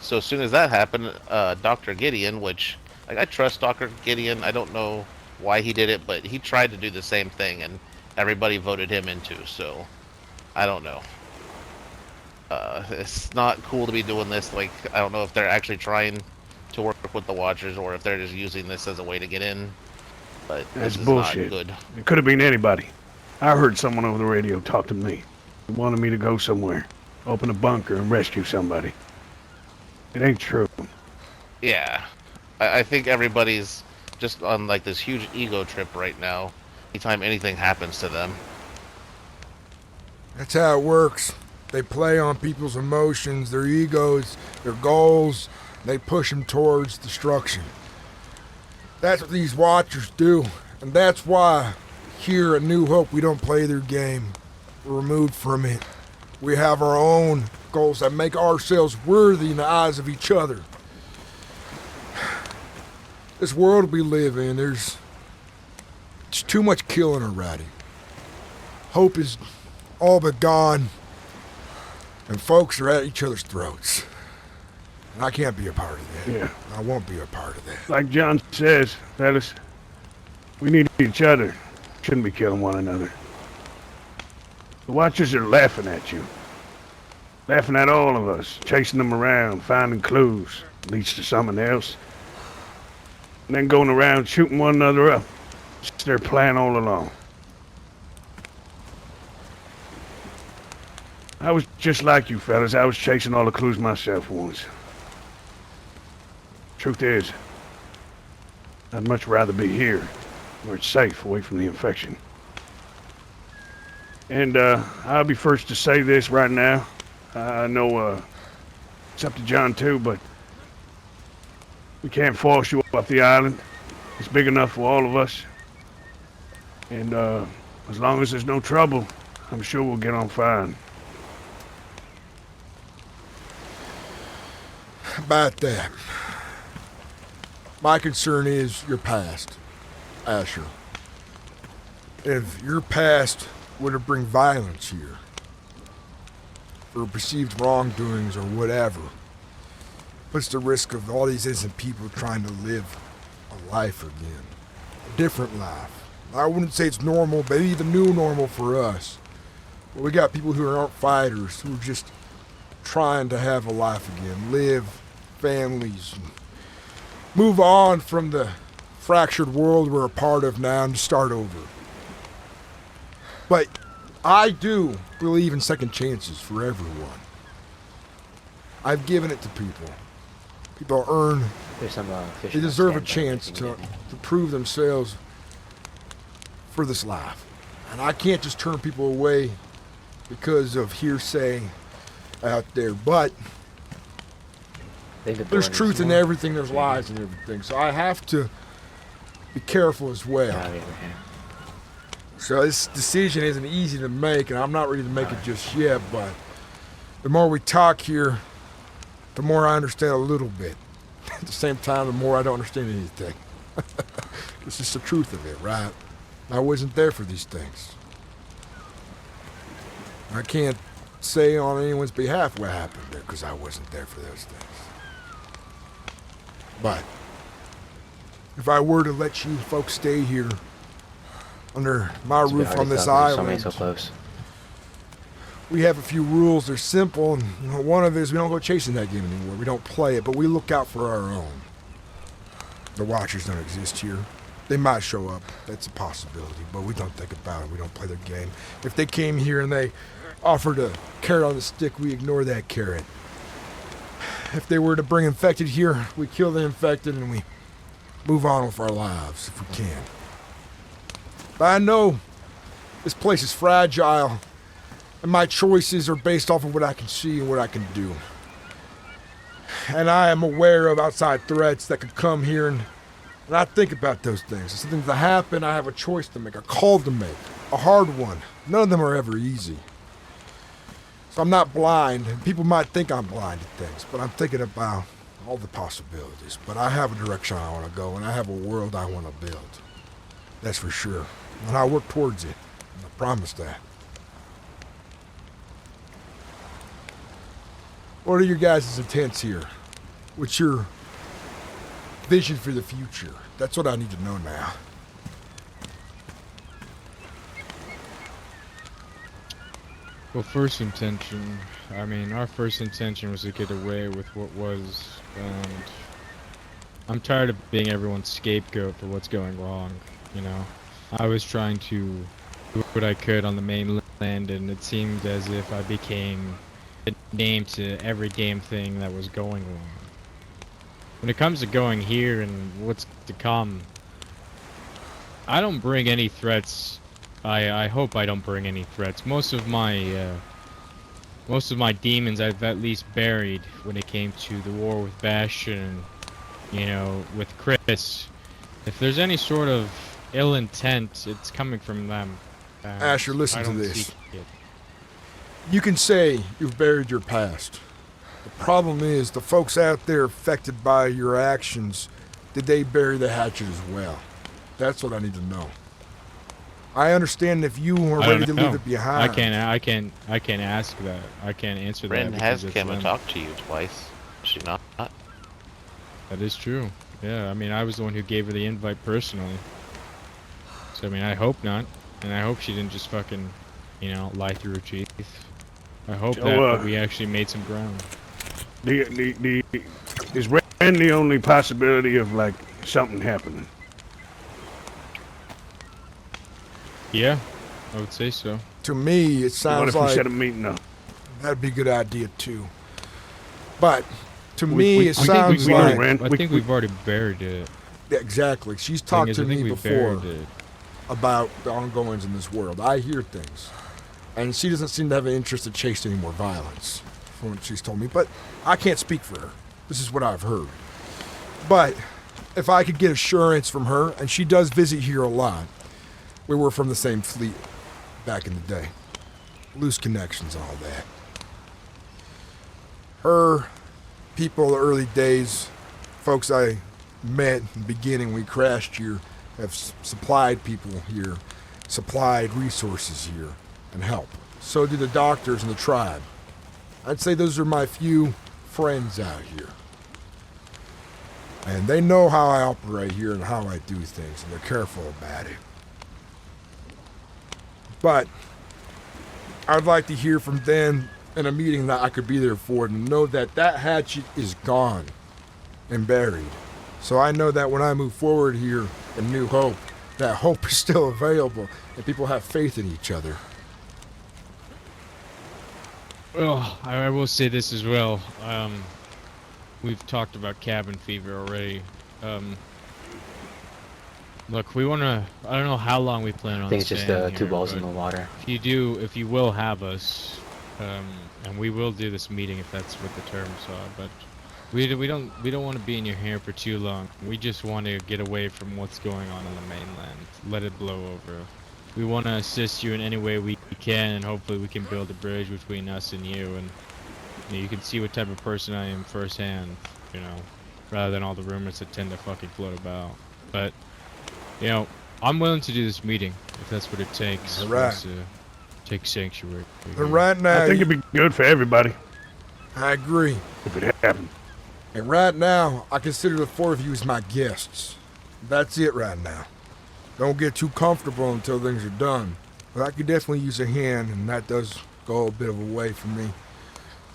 So as soon as that happened, Dr. Gideon, which, like, I trust Dr. Gideon, I don't know why he did it, but he tried to do the same thing, and everybody voted him in too, so I don't know. It's not cool to be doing this. Like, I don't know if they're actually trying to work with the Watchers or if they're just using this as a way to get in. But That's this is bullshit. not good. It could have been anybody. I heard someone over the radio talk to me. He wanted me to go somewhere, open a bunker and rescue somebody. It ain't true. Yeah. I think everybody's just on, like, this huge ego trip right now. Anytime anything happens to them. That's how it works. They play on people's emotions, their egos, their goals. They push them towards destruction. That's what these Watchers do. And that's why here at New Hope we don't play their game. We're removed from it. We have our own obstacles that make ourselves worthy in the eyes of each other. This world we live in, there's too much killing already. Hope is all but gone, and folks are at each other's throats. And I can't be a part of that. Yeah. I won't be a part of that. Like John says, fellas, we need each other. Shouldn't be killing one another. The Watchers are laughing at you. Laughing at all of us, chasing them around, finding clues, leads to something else. And then going around shooting one another up. It's their plan all along. I was just like you fellas. I was chasing all the clues myself once. Truth is, I'd much rather be here, where it's safe, away from the infection. And I'll be first to say this right now. I know it's up to John too, but we can't force you off the island. It's big enough for all of us. And as long as there's no trouble, I'm sure we'll get on fine. About that. My concern is your past, Asher. If your past were to bring violence here, or perceived wrongdoings or whatever, puts the risk of all these innocent people trying to live a life again. A different life. I wouldn't say it's normal, but maybe the new normal for us. But we got people who aren't fighters, who are just trying to have a life again, live families, and move on from the fractured world we're a part of now and start over. But I do believe in second chances for everyone. I've given it to people. People earn, There's some fish they on deserve a standby chance if you to need it. prove themselves for this life. And I can't just turn people away because of hearsay out there. But Leave the door there's in truth in small. everything, there's lies in everything. So I have to be careful as well. Out of here, okay. So this decision isn't easy to make, and I'm not ready to make it just yet, but the more we talk here, the more I understand a little bit. At the same time, the more I don't understand anything. It's just the truth of it, right? I wasn't there for these things. I can't say on anyone's behalf what happened there, because I wasn't there for those things. But if I were to let you folks stay here under my It's a bit roof hard on to this tell 'cause there's island, so many so close. we have a few rules. They're simple, and one of it is we don't go chasing that game anymore. We don't play it, but we look out for our own. The Watchers don't exist here. They might show up. That's a possibility, but we don't think about it. We don't play their game. If they came here and they offered a carrot on the stick, we ignore that carrot. If they were to bring infected here, we kill the infected and we move on with our lives if we can. But I know this place is fragile, and my choices are based off of what I can see and what I can do. And I am aware of outside threats that could come here, and I think about those things. If something to happen, I have a choice to make, a call to make, a hard one. None of them are ever easy. So I'm not blind. People might think I'm blind to things, but I'm thinking about all the possibilities. But I have a direction I want to go, and I have a world I want to build. That's for sure. And I'll work towards it. I promise that. What are your guys' intents here? What's your vision for the future? That's what I need to know now. Well, our first intention was to get away with what was, and I'm tired of being everyone's scapegoat for what's going wrong, you know. I was trying to do what I could on the mainland, and it seemed as if I became the name to every damn thing that was going wrong. When it comes to going here and what's to come, I don't bring any threats. I hope I don't bring any threats. Most of my demons I've at least buried when it came to the war with Bastion, you know, with Chris. If there's any sort of ill intent, it's coming from them. Asher, listen I to don't this. seek it. You can say you've buried your past. The problem is, the folks out there affected by your actions, did they bury the hatchet as well? That's what I need to know. I understand if you are ready to leave it behind. I can't ask that. I can't answer that. Ren has because come it's and them. talked to you twice. Is she not? That is true. Yeah, I mean, I was the one who gave her the invite personally. So, I mean, I hope not. And I hope she didn't just fucking, you know, lie through her teeth. I hope that we actually made some ground. Is Ren the only possibility of, like, something happening? Yeah, I would say so. To me, it What sounds if we like set a meeting up? that'd be a good idea too. But to me, it I sounds think like Ren. I think we've already buried it. Yeah, exactly. She's talked to me before Buried it. about the ongoings in this world. I hear things, and she doesn't seem to have an interest in chasing any more violence, from what she's told me. But I can't speak for her. This is what I've heard. But if I could get assurance from her, and she does visit here a lot. We were from the same fleet back in the day. Loose connections, all that. Her people, the early days, folks I met in the beginning, we crashed here, have supplied people here, supplied resources here, and help. So do the doctors and the tribe. I'd say those are my few friends out here. And they know how I operate here and how I do things, and they're careful about it. But I'd like to hear from them in a meeting that I could be there for and know that that hatchet is gone and buried. So I know that when I move forward here in New Hope, that hope is still available and people have faith in each other. Well, I will say this as well. We've talked about cabin fever already. Look, we wanna. I don't know how long we plan on. I think it's just staying 2 here, balls in but the water. if you will have us, and we will do this meeting if that's what the terms are. But we don't want to be in your hair for too long. We just want to get away from what's going on the mainland. Let it blow over. We want to assist you in any way we can, and hopefully we can build a bridge between us and you. And you can see what type of person I am firsthand. You know, rather than all the rumors that tend to fucking float about. But you know, I'm willing to do this meeting if that's what it takes for us to take sanctuary. And right now, I think it'd be good for everybody I agree. if it happened. And right now, I consider the 4 of you as my guests. That's it right now. Don't get too comfortable until things are done. But I could definitely use a hand, and that does go a bit of a way for me.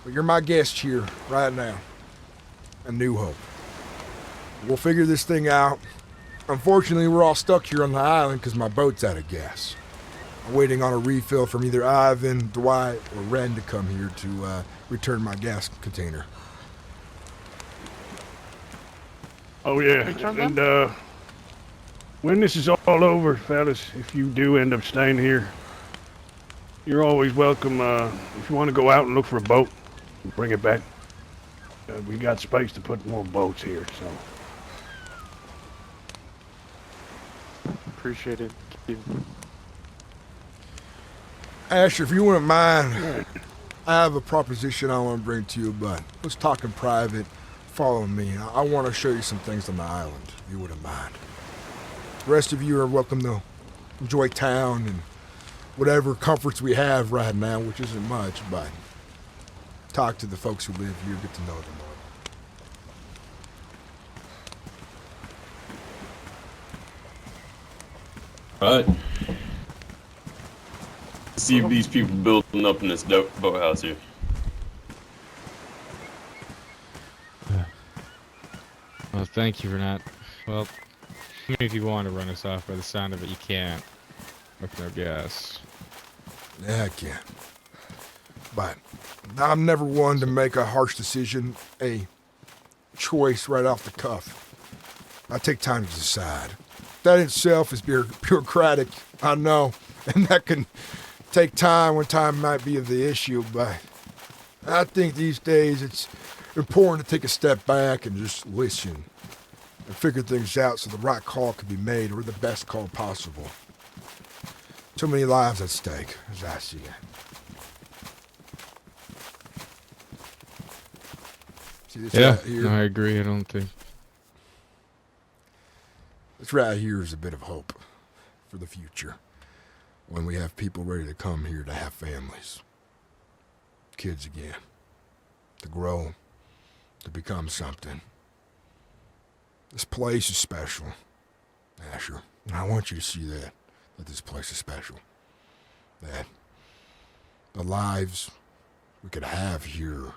But you're my guest here, right now. A New Hope. We'll figure this thing out. Unfortunately, we're all stuck here on the island because my boat's out of gas. I'm waiting on a refill from either Ivan, Dwight, or Ren to come here to return my gas container. Oh yeah, and when this is all over, fellas, if you do end up staying here, you're always welcome. If you want to go out and look for a boat, bring it back. We got space to put more boats here, so. Appreciate it. Thank you. Asher, if you wouldn't mind, I have a proposition I want to bring to you, but let's talk in private. Follow me. I want to show you some things on the island, if you wouldn't mind. The rest of you are welcome to enjoy town and whatever comforts we have right now, which isn't much, but talk to the folks who live here, get to know them. Alright. See these people building up in this boathouse here. Well, thank you for that. Well, if you want to run us off by the sound of it, you can't. With no gas. Yeah, I can. But I'm never one to make a harsh decision, a choice right off the cuff. I take time to decide. That itself is bureaucratic, I know, and that can take time when time might be of the issue, but I think these days it's important to take a step back and just listen and figure things out so the right call can be made, or the best call possible. Too many lives at stake, as I see it. See this Yeah, right here? no, I agree. I don't think. This right here is a bit of hope for the future. When we have people ready to come here to have families. Kids again. To grow. To become something. This place is special, Asher. And I want you to see that this place is special. That the lives we could have here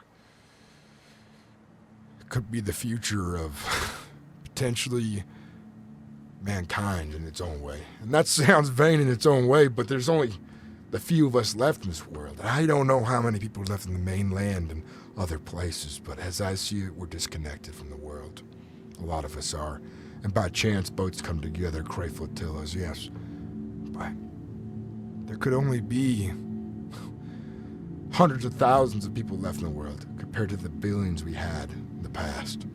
could be the future of potentially mankind in its own way. And that sounds vain in its own way, but there's only the few of us left in this world. And I don't know how many people are left in the mainland and other places, but as I see it, we're disconnected from the world. A lot of us are. And by chance, boats come together, create flotillas, yes. But there could only be hundreds of thousands of people left in the world compared to the billions we had in the past.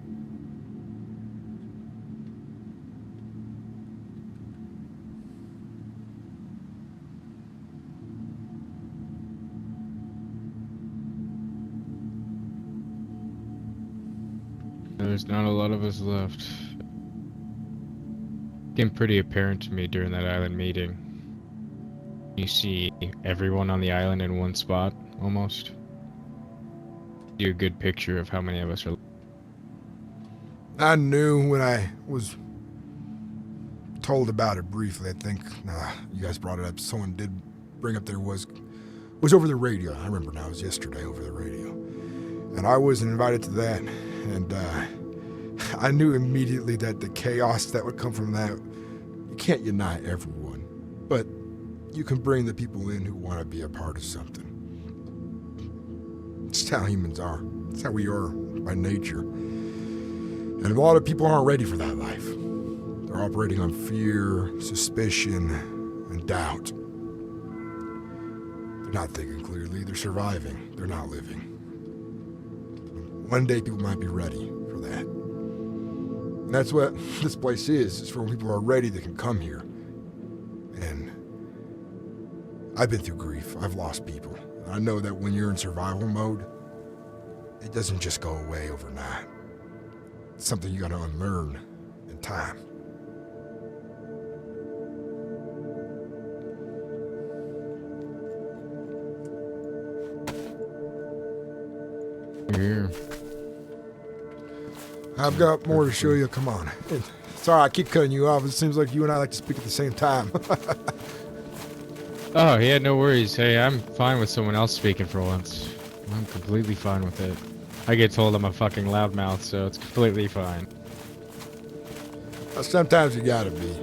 There's not a lot of us left. Became pretty apparent to me during that island meeting. You see everyone on the island in one spot, almost. You a good picture of how many of us are. I knew when I was told about it briefly. I think you guys brought it up. Someone did bring up there was over the radio. I remember now. It was yesterday over the radio, and I was invited to that. And I knew immediately that the chaos that would come from that, you can't unite everyone, but you can bring the people in who want to be a part of something. It's how humans are. It's how we are by nature. And a lot of people aren't ready for that life. They're operating on fear, suspicion, and doubt. They're not thinking clearly. They're surviving. They're not living. One day people might be ready for that. And that's what this place is. It's for when people are ready that can come here. And I've been through grief. I've lost people. I know that when you're in survival mode, it doesn't just go away overnight. It's something you gotta unlearn in time. Here. I've got more to show you. Come on. Sorry, I keep cutting you off. It seems like you and I like to speak at the same time. Oh, yeah, no worries. Hey, I'm fine with someone else speaking for once. I'm completely fine with it. I get told I'm a fucking loudmouth, so it's completely fine. Sometimes you gotta be.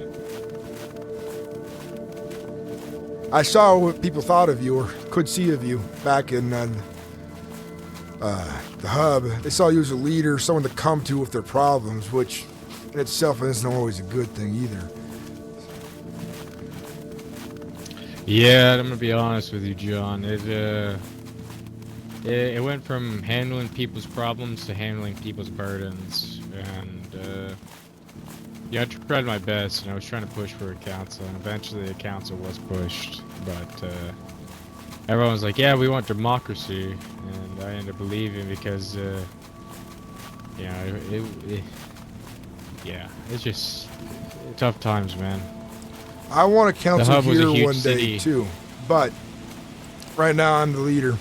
I saw what people thought of you, or could see of you, back in the hub. They saw you as a leader, someone to come to with their problems, which in itself isn't always a good thing either. Yeah, I'm gonna be honest with you, John. It went from handling people's problems to handling people's burdens, and yeah, I tried my best, and I was trying to push for a council, and eventually the council was pushed, but everyone was like, yeah, we want democracy, and I ended up believing because, yeah, yeah, it's just tough times, man. I want a council here one day city. too, but right now I'm the leader,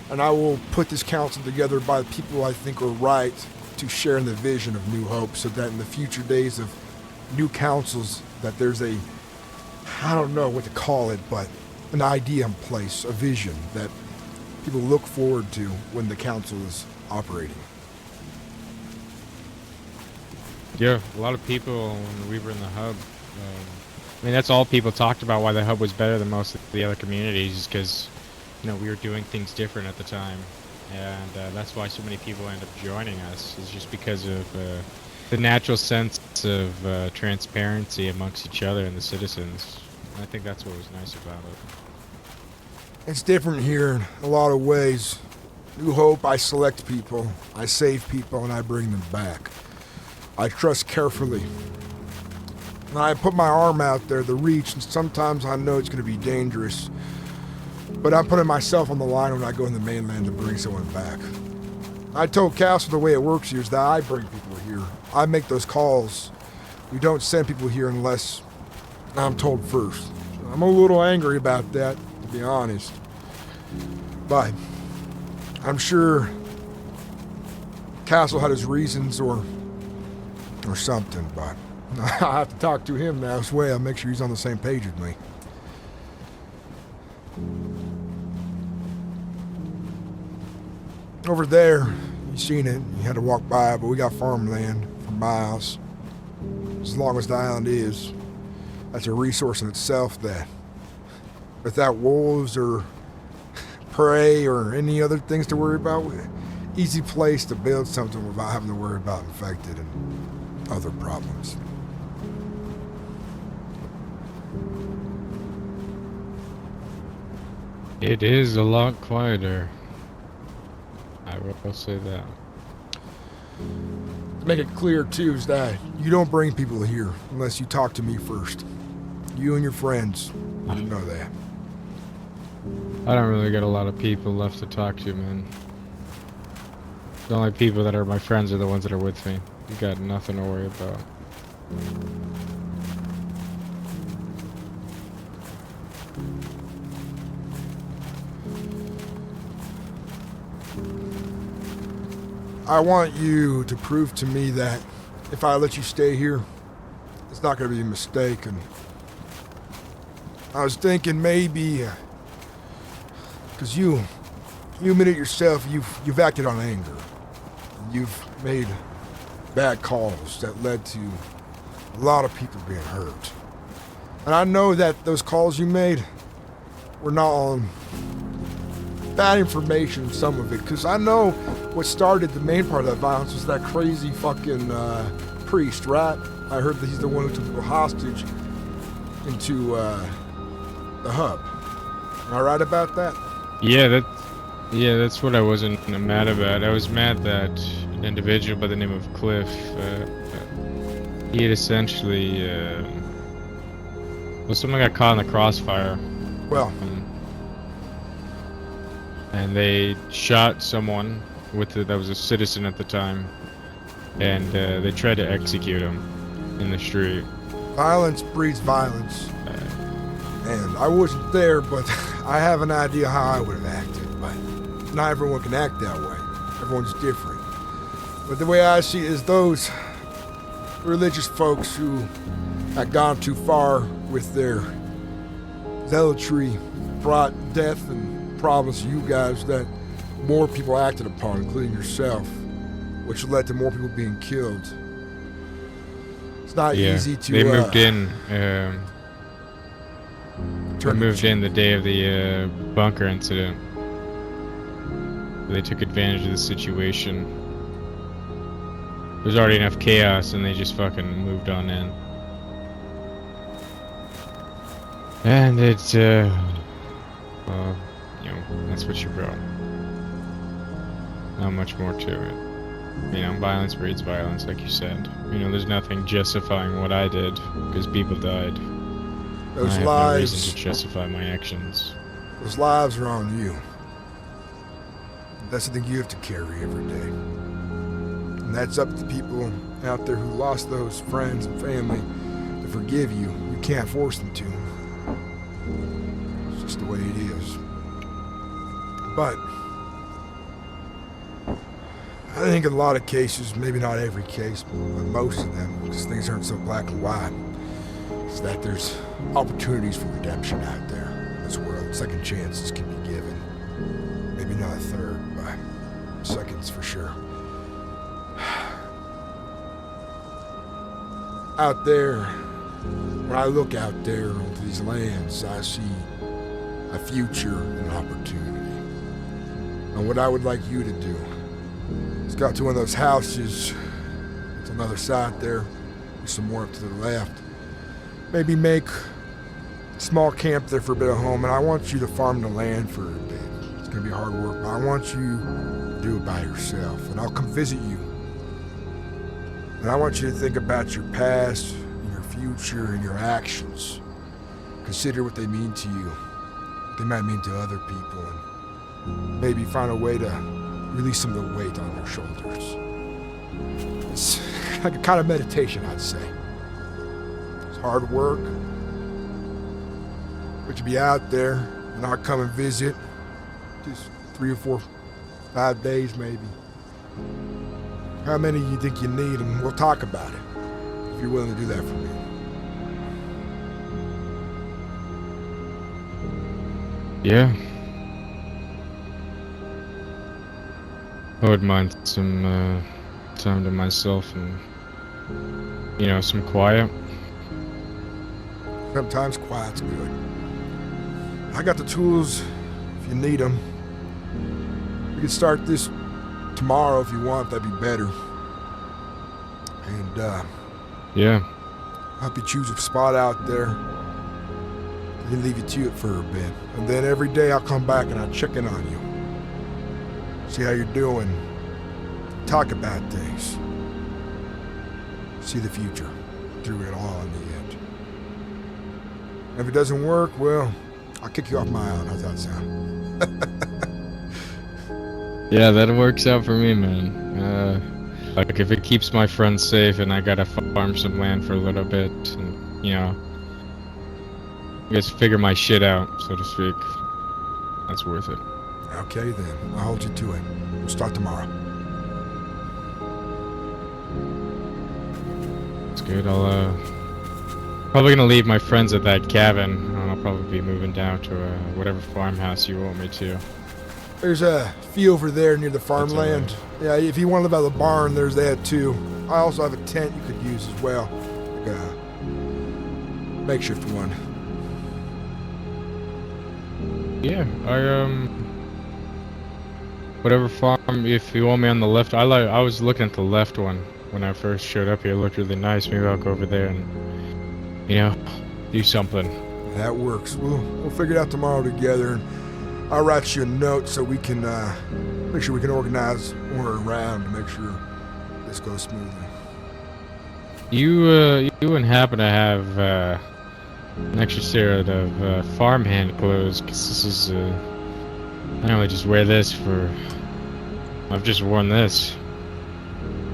and I will put this council together by the people I think are right to share in the vision of New Hope, so that in the future days of new councils, that there's a, I don't know what to call it, but an idea in place, a vision that people look forward to when the council is operating. Yeah, a lot of people, when we were in the hub, I mean, that's all people talked about, why the hub was better than most of the other communities, is because, you know, we were doing things different at the time. And that's why so many people end up joining us, is just because of the natural sense of transparency amongst each other and the citizens. And I think that's what was nice about it. It's different here in a lot of ways. New Hope, I select people, I save people, and I bring them back. I trust carefully. And I put my arm out there, the reach, and sometimes I know it's going to be dangerous. But I'm putting myself on the line when I go in the mainland to bring someone back. I told Castle the way it works here is that I bring people here. I make those calls. We don't send people here unless I'm told first. So I'm a little angry about that, to be honest. But I'm sure Castle had his reasons or something, but I have to talk to him now as well. Make sure he's on the same page with me. Over there, you seen it. You had to walk by, but we got farmland for miles. As long as the island is, that's a resource in itself that, without wolves or prey or any other things to worry about, easy place to build something without having to worry about infected and other problems. It is a lot quieter. I will say that. To make it clear, too, is that you don't bring people here unless you talk to me first. You and your friends. I didn't know that. I don't really got a lot of people left to talk to, man. The only people that are my friends are the ones that are with me. You got nothing to worry about. I want you to prove to me that if I let you stay here, it's not going to be a mistake. And I was thinking maybe, because you admit it yourself, you've acted on anger. You've made bad calls that led to a lot of people being hurt. And I know that those calls you made were not on bad information, some of it, because I know what started the main part of that violence was that crazy fucking priest, right? I heard that he's the one who took people hostage into the hub. Am I right about that? Yeah, that's what I wasn't mad about. I was mad that an individual by the name of Cliff, he had essentially, well, someone got caught in the crossfire. Well, and they shot someone that was a citizen at the time, and they tried to execute him in the street. Violence breeds violence. And I wasn't there, but I have an idea how I would have acted. But not everyone can act that way. Everyone's different. But the way I see it is those religious folks who had gone too far with their zealotry brought death and problems to you guys that more people acted upon, including yourself, which led to more people being killed. It's not easy to... They moved in. They moved in the day of the bunker incident. They took advantage of the situation. There's already enough chaos, and they just fucking moved on in. And it's, well, you know, that's what you brought. Not much more to it. You know, violence breeds violence, like you said. You know, there's nothing justifying what I did, because people died. Those I have lives... no reason to justify my actions. Those lives are on you. That's the thing you have to carry every day. And that's up to people out there who lost those friends and family to forgive you. You can't force them to. It's just the way it is. But I think in a lot of cases, maybe not every case, but most of them, because things aren't so black and white, is that there's opportunities for redemption out there in this world. Second chances can be given. Maybe not a third, but seconds for sure. Out there, when I look out there onto these lands, I see a future and an opportunity. And what I would like you to do is go to one of those houses. It's on the other side there. There's some more up to the left. Maybe make a small camp there for a bit of home, and I want you to farm the land for a bit. It's gonna be hard work, but I want you to do it by yourself, and I'll come visit you. And I want you to think about your past, and your future, and your actions. Consider what they mean to you, what they might mean to other people, and maybe find a way to release some of the weight on your shoulders. It's like a kind of meditation, I'd say. It's hard work, but you be out there, and I'll come and visit. Just 3 or 4, 5 days maybe. How many you think you need, and we'll talk about it, if you're willing to do that for me. Yeah. I wouldn't mind some time to myself and, you know, some quiet. Sometimes quiet's good. I got the tools if you need them. We could start this tomorrow if you want, that'd be better. And, Yeah. I'll help you choose a spot out there. And leave you to it for a bit. And then every day I'll come back and I'll check in on you. See how you're doing. Talk about things. See the future through it all in the end. And if it doesn't work, well, I'll kick you off my island. How's that sound? Yeah, that works out for me, man. Like, if it keeps my friends safe and I gotta farm some land for a little bit, and, you know, I guess figure my shit out, so to speak, that's worth it. Okay, then. I'll hold you to it. We'll start tomorrow. It's good. I'll, probably gonna leave my friends at that cabin, and I'll probably be moving down to, whatever farmhouse you want me to. There's a few over there near the farmland. Yeah, if you want to live out of the barn, there's that too. I also have a tent you could use as well. Like a makeshift one. Yeah, whatever farm, if you want me on the left, I was looking at the left one when I first showed up here. It looked really nice. Maybe I'll go over there and, you know, do something. That works. We'll figure it out tomorrow together. And I'll write you a note so we can make sure we can organize order around to make sure this goes smoothly. You wouldn't happen to have an extra set of farmhand clothes? 'Cause this is I only just wear this for. I've just worn this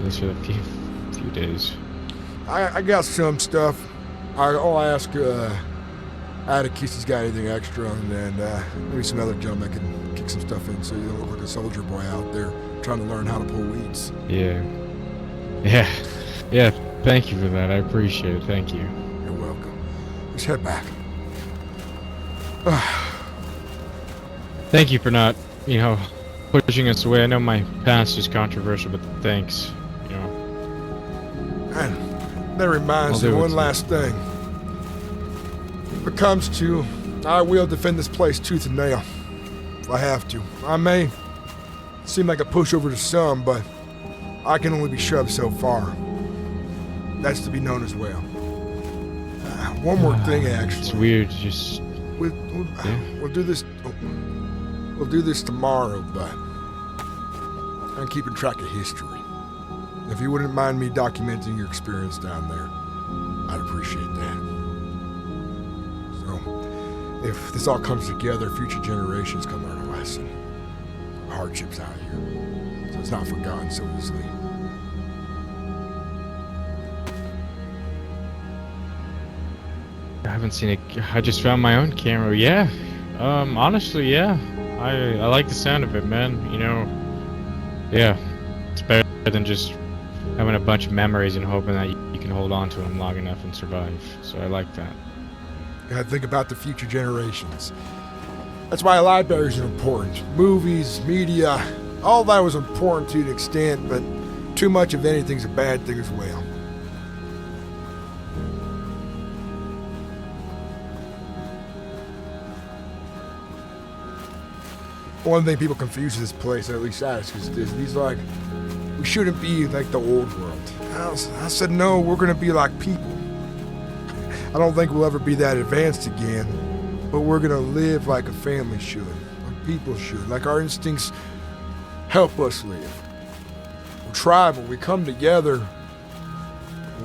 for a few days. I got some stuff. I'll ask Atticus if he's got anything extra, and then maybe some other gentleman can kick some stuff in so you don't look like a soldier boy out there trying to learn how to pull weeds. Yeah. Thank you for that. I appreciate it. Thank you. You're welcome. Let's head back. Thank you for not, you know, pushing us away. I know my past is controversial, but thanks. You know. And that reminds me of one last thing. If it comes to, I will defend this place tooth and nail, if I have to. I may seem like a pushover to some, but I can only be shoved so far. That's to be known as well. One more thing, actually. It's weird, just. We'll do this. We'll do this tomorrow, but I'm keeping track of history. If you wouldn't mind me documenting your experience down there, I'd appreciate that. So, if this all comes together, future generations can learn a lesson. Hardships out here, so it's not forgotten so easily. I haven't seen it. I just found my own camera. Yeah. Honestly, yeah. I like the sound of it, man. You know. Yeah. It's better than just having a bunch of memories and hoping that you can hold on to them long enough and survive. So I like that. You gotta think about the future generations. That's why libraries are important. Movies, media, all that was important to an extent, but too much of anything's a bad thing as well. One thing people confuse this place, or at least Atticus did, he's like, we shouldn't be like the old world. I said, no, we're gonna be like people. I don't think we'll ever be that advanced again, but we're gonna live like a family should, like people should, like our instincts help us live. We're tribal, we come together,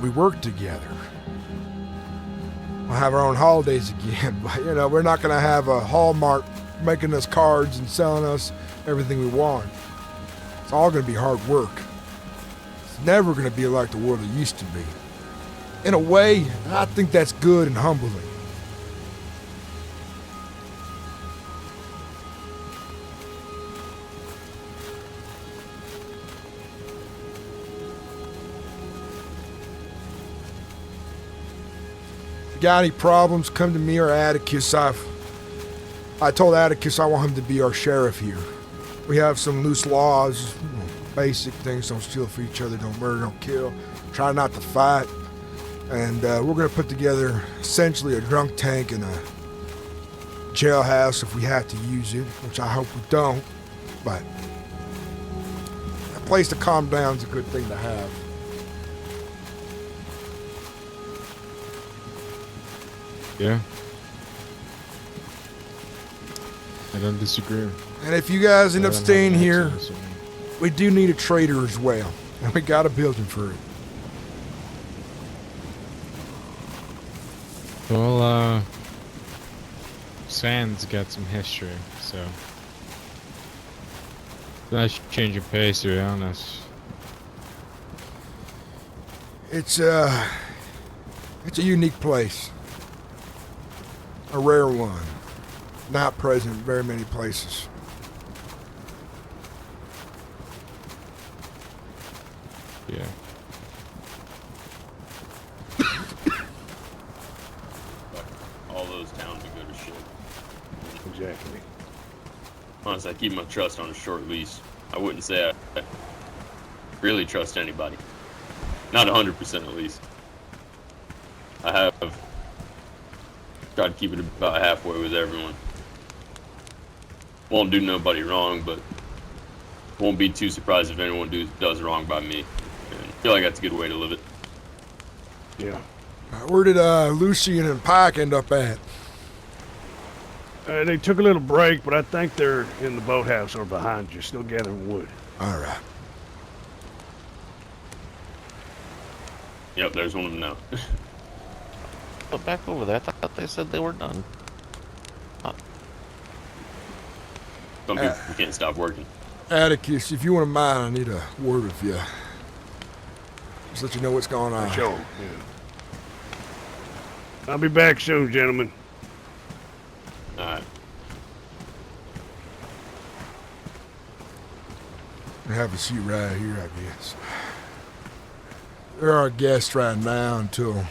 we work together. We'll have our own holidays again, but you know, we're not gonna have a Hallmark making us cards and selling us everything we want. It's all going to be hard work. It's never going to be like the world it used to be. In a way, I think that's good and humbling. If you got any problems, come to me or Atticus. I told Atticus I want him to be our sheriff here. We have some loose laws, basic things: don't steal from each other, don't murder, don't kill, try not to fight. And we're going to put together essentially a drunk tank and a jailhouse if we have to use it, which I hope we don't. But a place to calm down is a good thing to have. Yeah. I don't disagree. And if you guys end I up don't have staying an here, accent, so- we do need a trader as well. And we got a building for it. Well, Sand's got some history, so nice change of pace, to be honest. It's a unique place. A rare one. Not present in very many places. Yeah. All those towns would go to shit. Exactly. Honestly, I keep my trust on a short leash. I wouldn't say I really trust anybody. Not 100% at least. I have tried to keep it about halfway with everyone. Won't do nobody wrong, but won't be too surprised if anyone does wrong by me. And I feel like that's a good way to live it. Yeah. Where did Lucian and Pike end up at? They took a little break, but I think they're in the boathouse or behind you, still gathering wood. All right. Yep, there's one of them now. But back over there, I thought they said they were done. Some people can't stop working. Atticus, if you wouldn't mind, I need a word with you. Just let you know what's going on. Sure, yeah. I'll be back soon, gentlemen. Alright. Have a seat right here, I guess. You're our guest right now until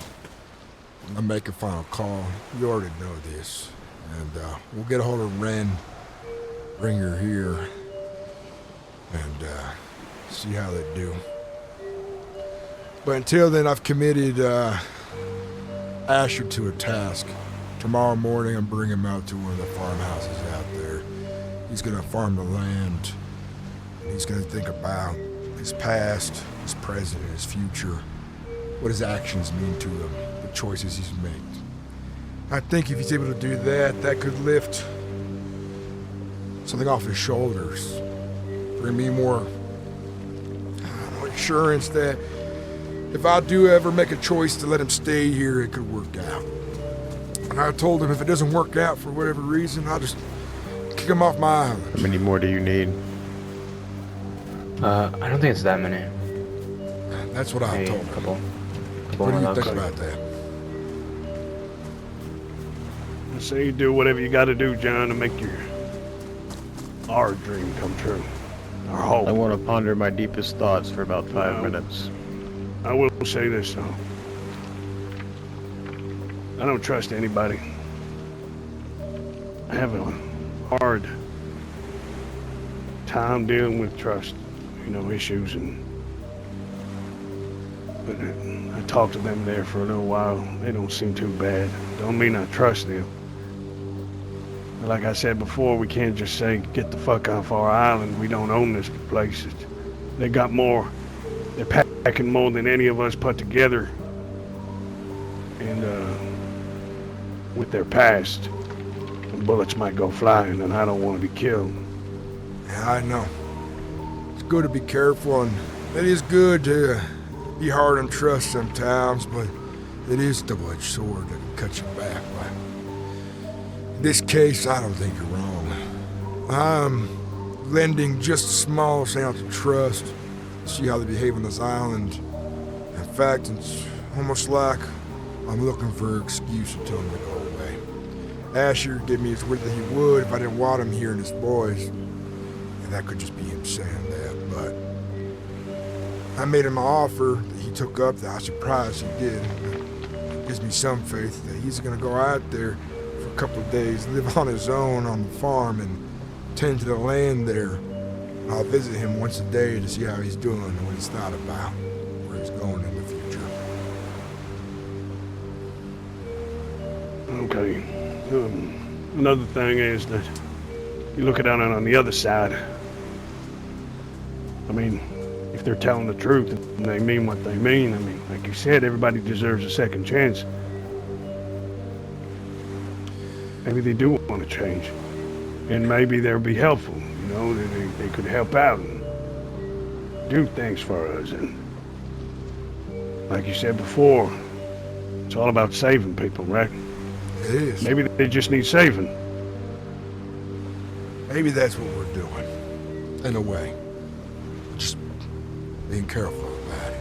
I make a final call. You already know this. And we'll get a hold of Ren, bring her here, and see how they do. But until then, I've committed Asher to a task. Tomorrow morning, I'm bringing him out to one of the farmhouses out there. He's gonna farm the land. And he's gonna think about his past, his present, and his future. What his actions mean to him, the choices he's made. I think if he's able to do that, that could lift something off his shoulders. Bring me more assurance that if I do ever make a choice to let him stay here, it could work out. And I told him if it doesn't work out for whatever reason, I'll just kick him off my island. How many more do you need? I don't think it's that many. That's what I Maybe told a him. couple What do more you think bucks. about that? I say you do whatever you gotta do, John, to make our dream come true. Our hope. I want to ponder my deepest thoughts for about 5 minutes. I will say this, though. I don't trust anybody. I have a hard time dealing with trust, issues, but I talked to them there for a little while. They don't seem too bad. Don't mean I trust them. But like I said before, we can't just say, get the fuck off our island. We don't own this place. They got more. They're packing more than any of us put together. And with their past, the bullets might go flying, and I don't want to be killed. Yeah, I know. It's good to be careful, and it is good to be hard on trust sometimes, but it is a double-edged sword that can cut you back. But in this case, I don't think you're wrong. I'm lending just the smallest ounce of trust. See how they behave on this island. In fact, it's almost like I'm looking for an excuse to tell them to go away. Asher gave me his word that he would if I didn't want him hearing his voice. And that could just be him saying that, but I made him an offer that he took up that I was surprised he did. It gives me some faith that he's gonna go out there for a couple of days, live on his own on the farm and tend to the land there. And I'll visit him once a day to see how he's doing and what he's thought about, where he's going in the future. Okay. Another thing is that you look at it on the other side. I mean, if they're telling the truth and they mean what they mean, I mean, like you said, everybody deserves a second chance. Maybe they do want to change. And maybe they'll be helpful, you know, they could help out and do things for us. And like you said before, it's all about saving people, right? It is. Maybe they just need saving. Maybe that's what we're doing, in a way. Just being careful about it.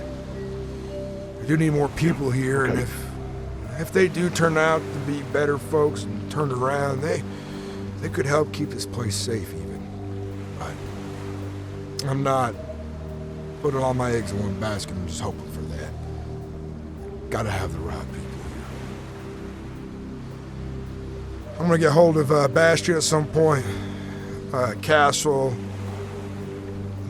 We do need more people here, Okay. and if they do turn out to be better folks and turn around, they could help keep this place safe even. But I'm not putting all my eggs in one basket and just hoping for that. Gotta have the right people here. I'm gonna get hold of Bastion at some point. Castle.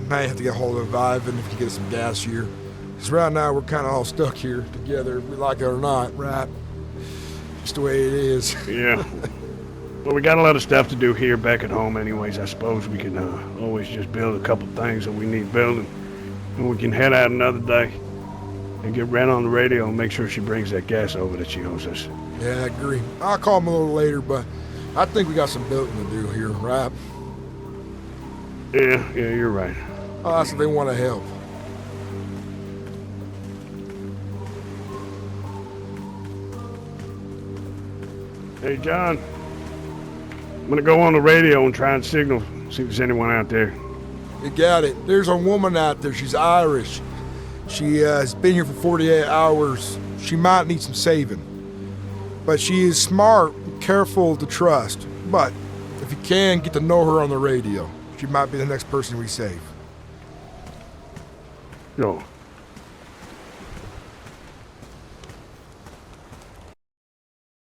May have to get hold of Ivan if we can get some gas here. Because right now we're kind of all stuck here together, we like it or not, right? Just the way it is. Yeah. Well, we got a lot of stuff to do here back at home anyways. I suppose we can always just build a couple things that we need building. And we can head out another day and get Ren on the radio and make sure she brings that gas over that she owes us. Yeah, I agree. I'll call him a little later, but I think we got some building to do here, right? Yeah, you're right. Oh, so they want to help. Hey, John. I'm gonna go on the radio and try and signal, see if there's anyone out there. You got it. There's a woman out there. She's Irish. She has been here for 48 hours. She might need some saving. But she is smart, careful to trust. But if you can, get to know her on the radio. She might be the next person we save. Yo,